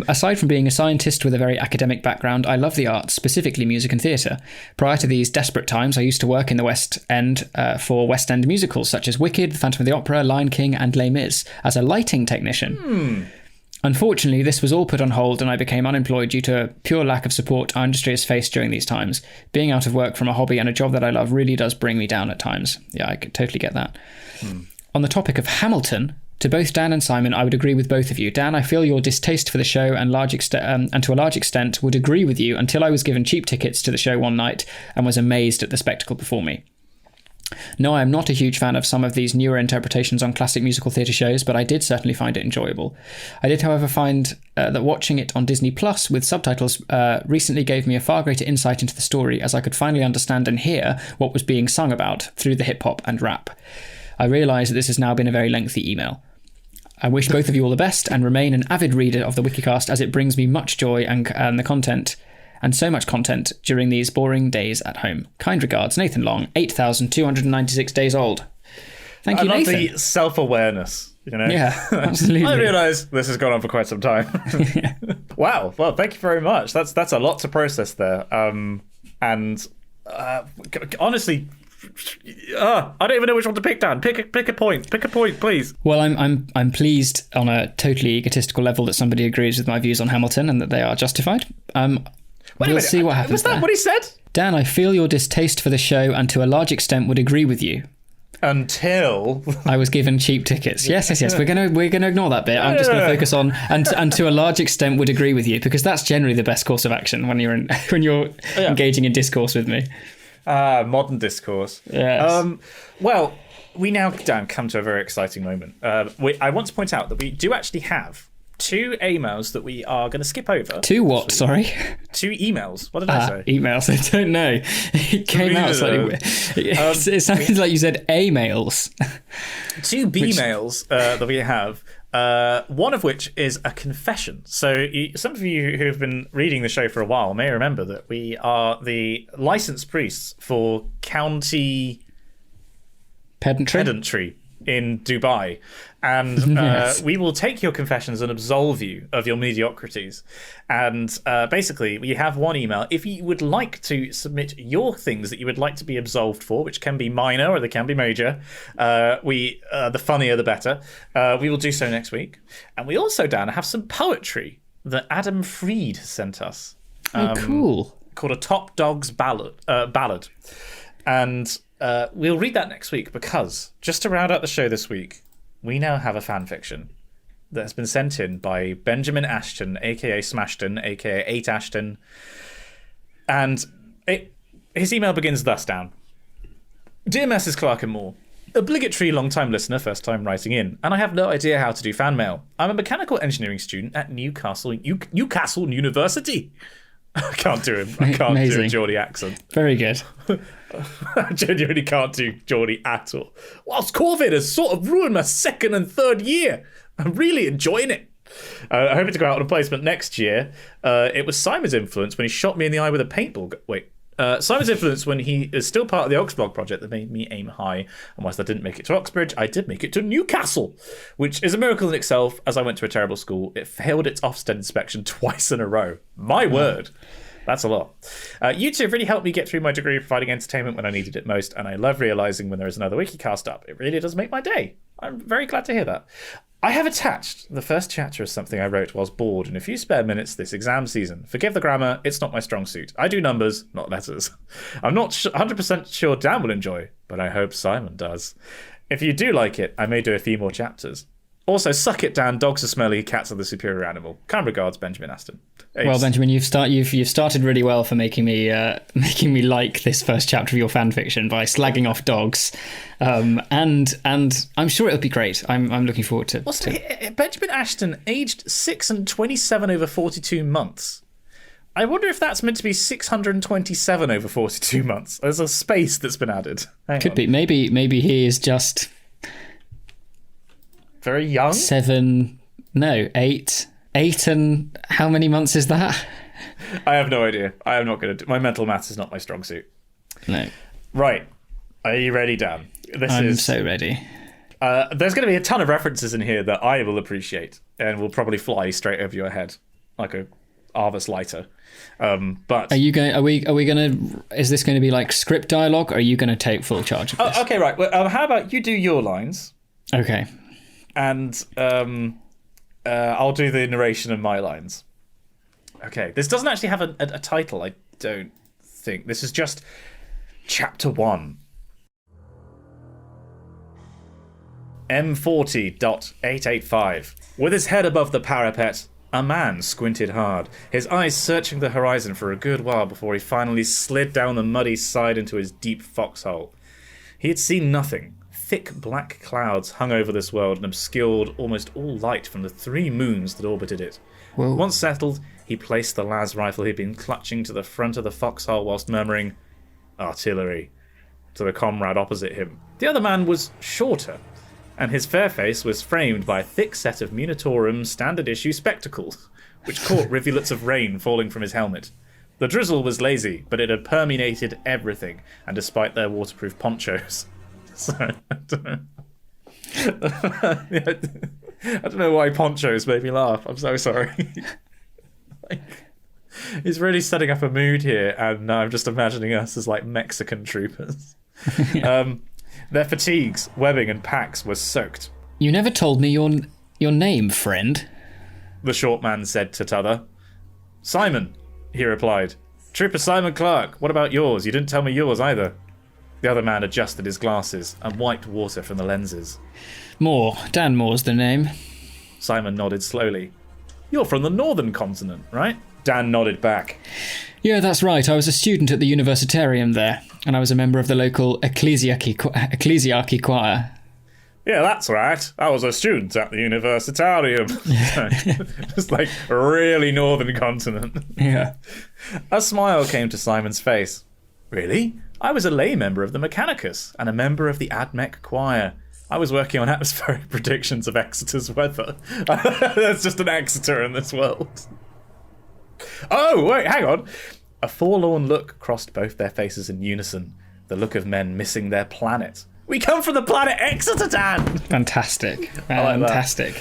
Aside from being a scientist with a very academic background, I love the arts, specifically music and theatre. Prior to these desperate times, I used to work in the West End for West End musicals such as Wicked, Phantom of the Opera, Lion King and Les Mis as a lighting technician. Unfortunately, this was all put on hold and I became unemployed due to a pure lack of support our industry has faced during these times. Being out of work from a hobby and a job that I love really does bring me down at times. Yeah, I could totally get that. On the topic of Hamilton, to both Dan and Simon, I would agree with both of you. Dan, I feel your distaste for the show and to a large extent would agree with you until I was given cheap tickets to the show one night and was amazed at the spectacle before me. No, I am not a huge fan of some of these newer interpretations on classic musical theatre shows, but I did certainly find it enjoyable. I did, however, find that watching it on Disney Plus with subtitles recently gave me a far greater insight into the story, as I could finally understand and hear what was being sung about through the hip-hop and rap. I realise that this has now been a very lengthy email. I wish both of you all the best and remain an avid reader of the Wikicast, as it brings me much joy and the content and so much content during these boring days at home. Kind regards, Nathan Long, 8,296 days old. Thank you, Nathan. The self-awareness, you know? Yeah, absolutely. I realise this has gone on for quite some time. Wow, well, thank you very much. That's a lot to process there. Honestly, I don't even know which one to pick, Dan. Pick a point, please. Well, I'm pleased on a totally egotistical level that somebody agrees with my views on Hamilton and that they are justified. We'll see what happens. Was that there. What he said? Dan, I feel your distaste for the show and to a large extent would agree with you. Until I was given cheap tickets. Yes. We're gonna ignore that bit. I'm just gonna focus on and to a large extent would agree with you, because that's generally the best course of action when you're engaging in discourse with me. Modern discourse. Yes. Well, we now, Dan, come to a very exciting moment. I want to point out that we do actually have 2 emails that we are going to skip over. 2 what? Sorry? 2 emails. What did I say? Emails. I don't know. It came out slightly weird. It sounded like you said A-mails. 2 B-mails that we have. One of which is a confession. So some of you who have been reading the show for a while may remember that we are the licensed priests for county pedantry in Dubai. And Yes. we will take your confessions and absolve you of your mediocrities. And basically, we have one email. If you would like to submit your things that you would like to be absolved for, which can be minor or they can be major, the funnier the better, we will do so next week. And we also, Dan, have some poetry that Adam Freed sent us. Cool. Called a Top Dogs ballad. And we'll read that next week, because just to round out the show this week, we now have a fan fiction that has been sent in by Benjamin Ashton, aka Smashton, aka 8 Ashton. And his email begins thus, down. Dear Messrs. Clark and Moore, obligatory long-time listener, first time writing in, and I have no idea how to do fan mail. I'm a mechanical engineering student at Newcastle University. I can't do him. I can't do a Geordie accent. Very good. I genuinely can't do Geordie at all. Whilst COVID has sort of ruined my 2nd and 3rd year, I'm really enjoying it. I hope to go out on a placement next year. It was Simon's influence when he shot me in the eye with a paintball. Simon's influence when he is still part of the Oxblog project that made me aim high. And whilst I didn't make it to Oxbridge, I did make it to Newcastle, which is a miracle in itself, as I went to a terrible school. It failed its Ofsted inspection twice in a row. My word. That's a lot. You two have really helped me get through my degree, providing entertainment when I needed it most, and I love realising when there is another Wikicast up. It really does make my day. I'm very glad to hear that. I have attached the first chapter of something I wrote whilst bored in a few spare minutes this exam season. Forgive the grammar, it's not my strong suit. I do numbers, not letters. I'm not 100% sure Dan will enjoy, but I hope Simon does. If you do like it, I may do a few more chapters. Also, suck it, Dan. Dogs are smelly. Cats are the superior animal. Kind regards, Benjamin Aston. Well, Benjamin, you've started really well for making me like this first chapter of your fan fiction by slagging off dogs, and I'm sure it'll be great. I'm looking forward to. Also, Benjamin Ashton, aged 6 and 27 over 42 months. I wonder if that's meant to be 627 over 42 months. There's a space that's been added. Could be. Maybe he is just very young. 8 and how many months is that? I have no idea. I am not going to do. My mental maths is not my strong suit. No. Right. Are you ready, Dan? I'm so ready. There's going to be a ton of references in here that I will appreciate and will probably fly straight over your head like a Arvis lighter. But are we going to? Is this going to be like script dialogue? Or are you going to take full charge of this? Okay, right. Well, how about you do your lines? Okay. And I'll do the narration of my lines. Okay. This doesn't actually have a title, I don't think. This is just Chapter 1. M40.885. With his head above the parapet, a man squinted hard, his eyes searching the horizon for a good while before he finally slid down the muddy side into his deep foxhole. He had seen nothing. Thick black clouds hung over this world and obscured almost all light from the 3 moons that orbited it. Whoa. Once settled, he placed the las rifle he'd been clutching to the front of the foxhole whilst murmuring, "Artillery," to the comrade opposite him. The other man was shorter, and his fair face was framed by a thick set of Munitorum standard-issue spectacles, which caught rivulets of rain falling from his helmet. The drizzle was lazy, but it had permeated everything, and despite their waterproof ponchos... So, I don't know. I don't know why ponchos made me laugh. I'm so sorry. He's really setting up a mood here, and I'm just imagining us as like Mexican troopers. Yeah. Their fatigues, webbing, and packs were soaked. You never told me your name, friend. The short man said to t'other. Simon, he replied. Trooper Simon Clark. What about yours? You didn't tell me yours either. The other man adjusted his glasses and wiped water from the lenses. Moore. Dan Moore's the name. Simon nodded slowly. You're from the northern continent, right? Dan nodded back. Yeah, that's right. I was a student at the Universitarium there, and I was a member of the local ecclesiarchy choir. Yeah, that's right. I was a student at the Universitarium. Just like really northern continent. Yeah. A smile came to Simon's face. Really? I was a lay member of the Mechanicus and a member of the AdMech choir. I was working on atmospheric predictions of Exeter's weather. There's just an Exeter in this world. Oh, wait, hang on. A forlorn look crossed both their faces in unison, the look of men missing their planet. We come from the planet Exeter, Dan! Fantastic. Fantastic.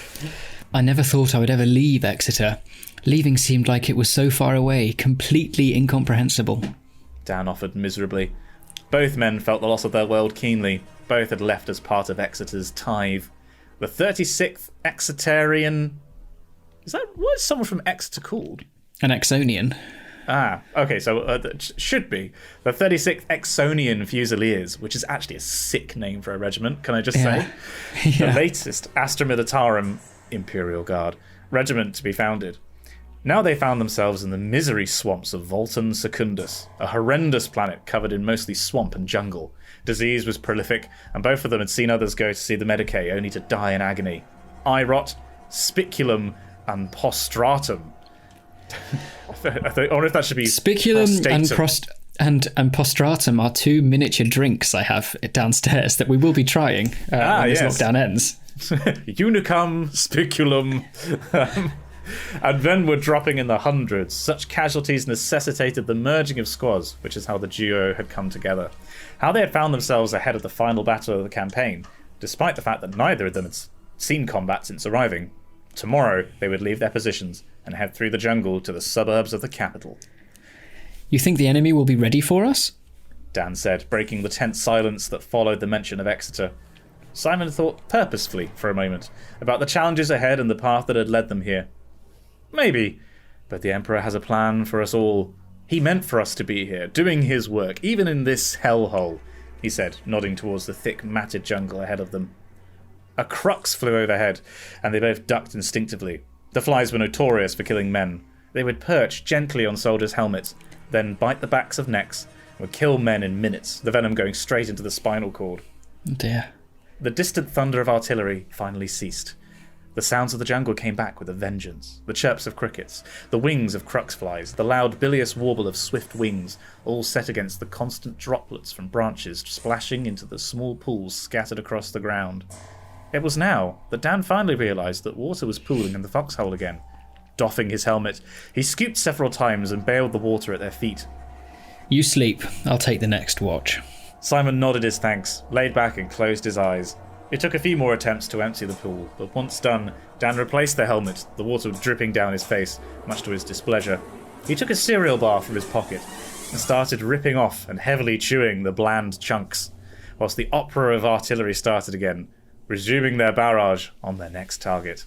I never thought I would ever leave Exeter. Leaving seemed like it was so far away, completely incomprehensible. Dan offered miserably. Both men felt the loss of their world keenly. Both had left as part of Exeter's tithe. The 36th Exeterian... What is someone from Exeter called? An Exonian. Ah, okay, so should be. The 36th Exonian Fusiliers, which is actually a sick name for a regiment, can I just say? Yeah. The latest Astra Militarum Imperial Guard regiment to be founded. Now they found themselves in the misery swamps of Voltan Secundus, a horrendous planet covered in mostly swamp and jungle. Disease was prolific, and both of them had seen others go to see the Medicae only to die in agony. Eye rot, spiculum, and postratum. I wonder if that should be spiculum prostatum. and postratum are 2 miniature drinks I have downstairs that we will be trying when this lockdown ends. Unicum, spiculum, and then were dropping in the hundreds. Such casualties necessitated the merging of squads, which is how the duo had come together. How they had found themselves ahead of the final battle of the campaign, despite the fact that neither of them had seen combat since arriving. Tomorrow they would leave their positions and head through the jungle to the suburbs of the capital. You think the enemy will be ready for us? Dan said, breaking the tense silence that followed the mention of Exeter. Simon thought purposefully for a moment about the challenges ahead and the path that had led them here. Maybe, but the Emperor has a plan for us all. He meant for us to be here, doing his work, even in this hellhole, he said, nodding towards the thick, matted jungle ahead of them. A crux flew overhead, and they both ducked instinctively. The flies were notorious for killing men. They would perch gently on soldiers' helmets, then bite the backs of necks, and would kill men in minutes, the venom going straight into the spinal cord. Oh dear. The distant thunder of artillery finally ceased. The sounds of the jungle came back with a vengeance. The chirps of crickets, the wings of crux flies, the loud bilious warble of swift wings, all set against the constant droplets from branches splashing into the small pools scattered across the ground. It was now that Dan finally realised that water was pooling in the foxhole again. Doffing his helmet, he scooped several times and bailed the water at their feet. You sleep. I'll take the next watch. Simon nodded his thanks, laid back and closed his eyes. It took a few more attempts to empty the pool, but once done, Dan replaced the helmet, the water dripping down his face, much to his displeasure. He took a cereal bar from his pocket and started ripping off and heavily chewing the bland chunks, whilst the opera of artillery started again, resuming their barrage on their next target.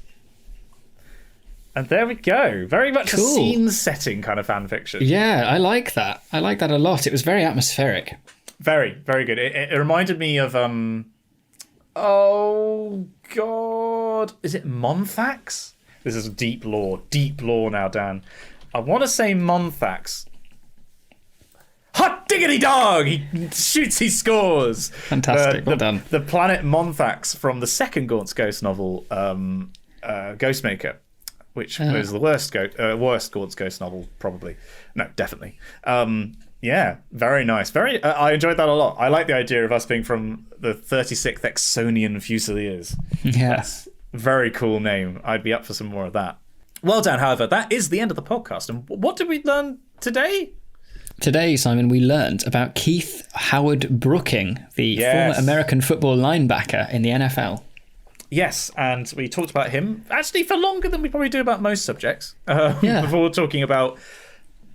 And there we go. Very much a scene-setting kind of fan fiction. Yeah, I like that. I like that a lot. It was very atmospheric. Very, very good. It reminded me of, oh, God. Is it Monthax? This is deep lore now, Dan. I want to say Monthax. Hot diggity dog! He shoots, he scores. Fantastic, well done. The planet Monthax from the second Gaunt's Ghost novel, Ghostmaker, which was the worst Gaunt's Ghost novel, probably. No, definitely. Yeah, very nice. I enjoyed that a lot. I like the idea of us being from the 36th Exonian Fusiliers. Yeah. That's a very cool name. I'd be up for some more of that. Well done, however, that is the end of the podcast. And what did we learn today? Today, Simon, we learned about Keith Howard Brooking, the former American football linebacker in the NFL. Yes, and we talked about him actually for longer than we probably do about most subjects. Before talking about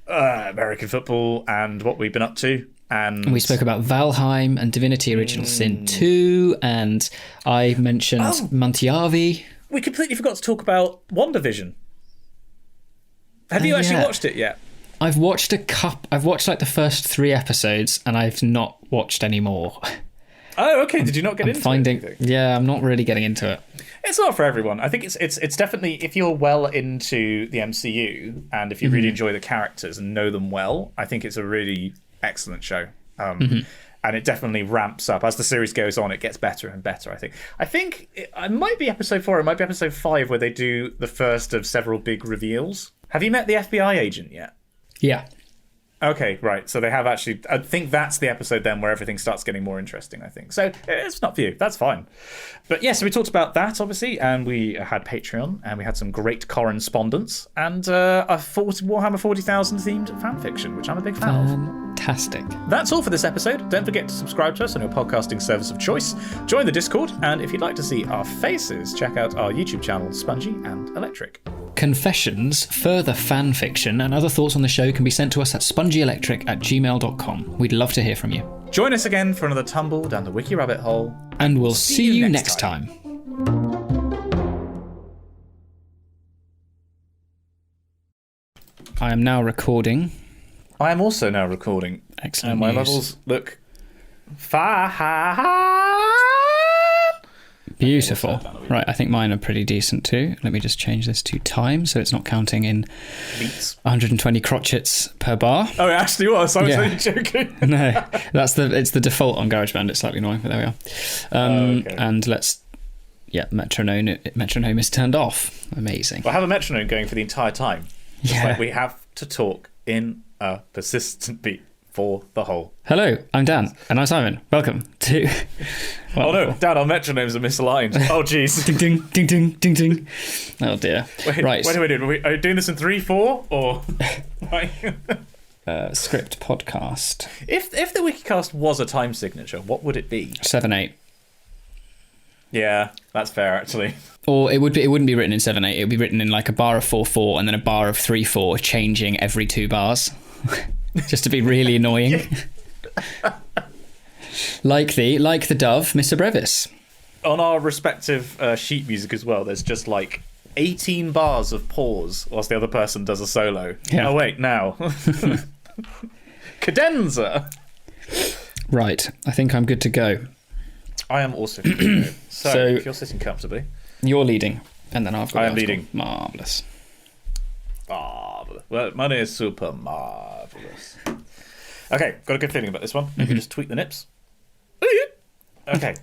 American football and what we've been up to. And we spoke about Valheim and Divinity Original Sin 2, and I mentioned Montiavi. We completely forgot to talk about WandaVision. Have you actually watched it yet? I've watched I've watched like the first 3 episodes, and I've not watched any more. Oh, okay. Did you not get into it? Yeah, I'm not really getting into it. It's not for everyone. I think it's definitely, if you're well into the MCU and if you really enjoy the characters and know them well, I think it's a really excellent show. And it definitely ramps up as the series goes on. It gets better and better. I think it might be episode 4. It might be episode 5 where they do the first of several big reveals. Have you met the FBI agent yet? Yeah. Okay, right. So they have actually... I think that's the episode then where everything starts getting more interesting, I think. So it's not for you. That's fine. But yeah, so we talked about that, obviously, and we had Patreon, and we had some great correspondence, and a Warhammer 40,000 themed fan fiction, which I'm a big fan of. Fantastic. That's all for this episode. Don't forget to subscribe to us on your podcasting service of choice. Join the Discord, and if you'd like to see our faces, check out our YouTube channel, Spongy and Electric. Confessions, further fan fiction, and other thoughts on the show can be sent to us at spongyelectric@gmail.com. We'd love to hear from you. Join us again for another tumble down the wiki rabbit hole. And we'll see you next time. I am now recording. I am also now recording. Excellent. And my levels look fine. Beautiful. Right, I think mine are pretty decent too. Let me just change this to time so it's not counting in beats. 120 crotchets per bar. Oh, it actually was. I was only joking. No, it's the default on GarageBand. It's slightly annoying, but there we are. Okay. And metronome is turned off. Amazing. We'll have a metronome going for the entire time. Yeah. Like we have to talk in a persistent beat for the whole. Hello, I'm Dan, and I'm Simon. Welcome to... Oh no, Dan, our metronomes are misaligned. Oh jeez. Ding, ding, ding, ding, ding, ding. Oh dear. Right. What are we doing? Are we doing this in 3/4 or... Script podcast. If the Wikicast was a time signature, what would it be? 7/8. Yeah, that's fair actually. Or it wouldn't be written in 7/8. It would be written in like a bar of 4/4 and then a bar of 3/4, changing every 2 bars. Just to be really annoying. like the dove, Mr. Brevis. On our respective sheet music as well, there's just like 18 bars of pause whilst the other person does a solo. Yeah. Oh wait, now. Cadenza. Right, I think I'm good to go. I am also feeling it. So, if you're sitting comfortably. You're leading, and then I've got I am leading. Marvellous. Marvellous. Well, money is super marvellous. Okay, got a good feeling about this one. Maybe just tweak the nips. Okay.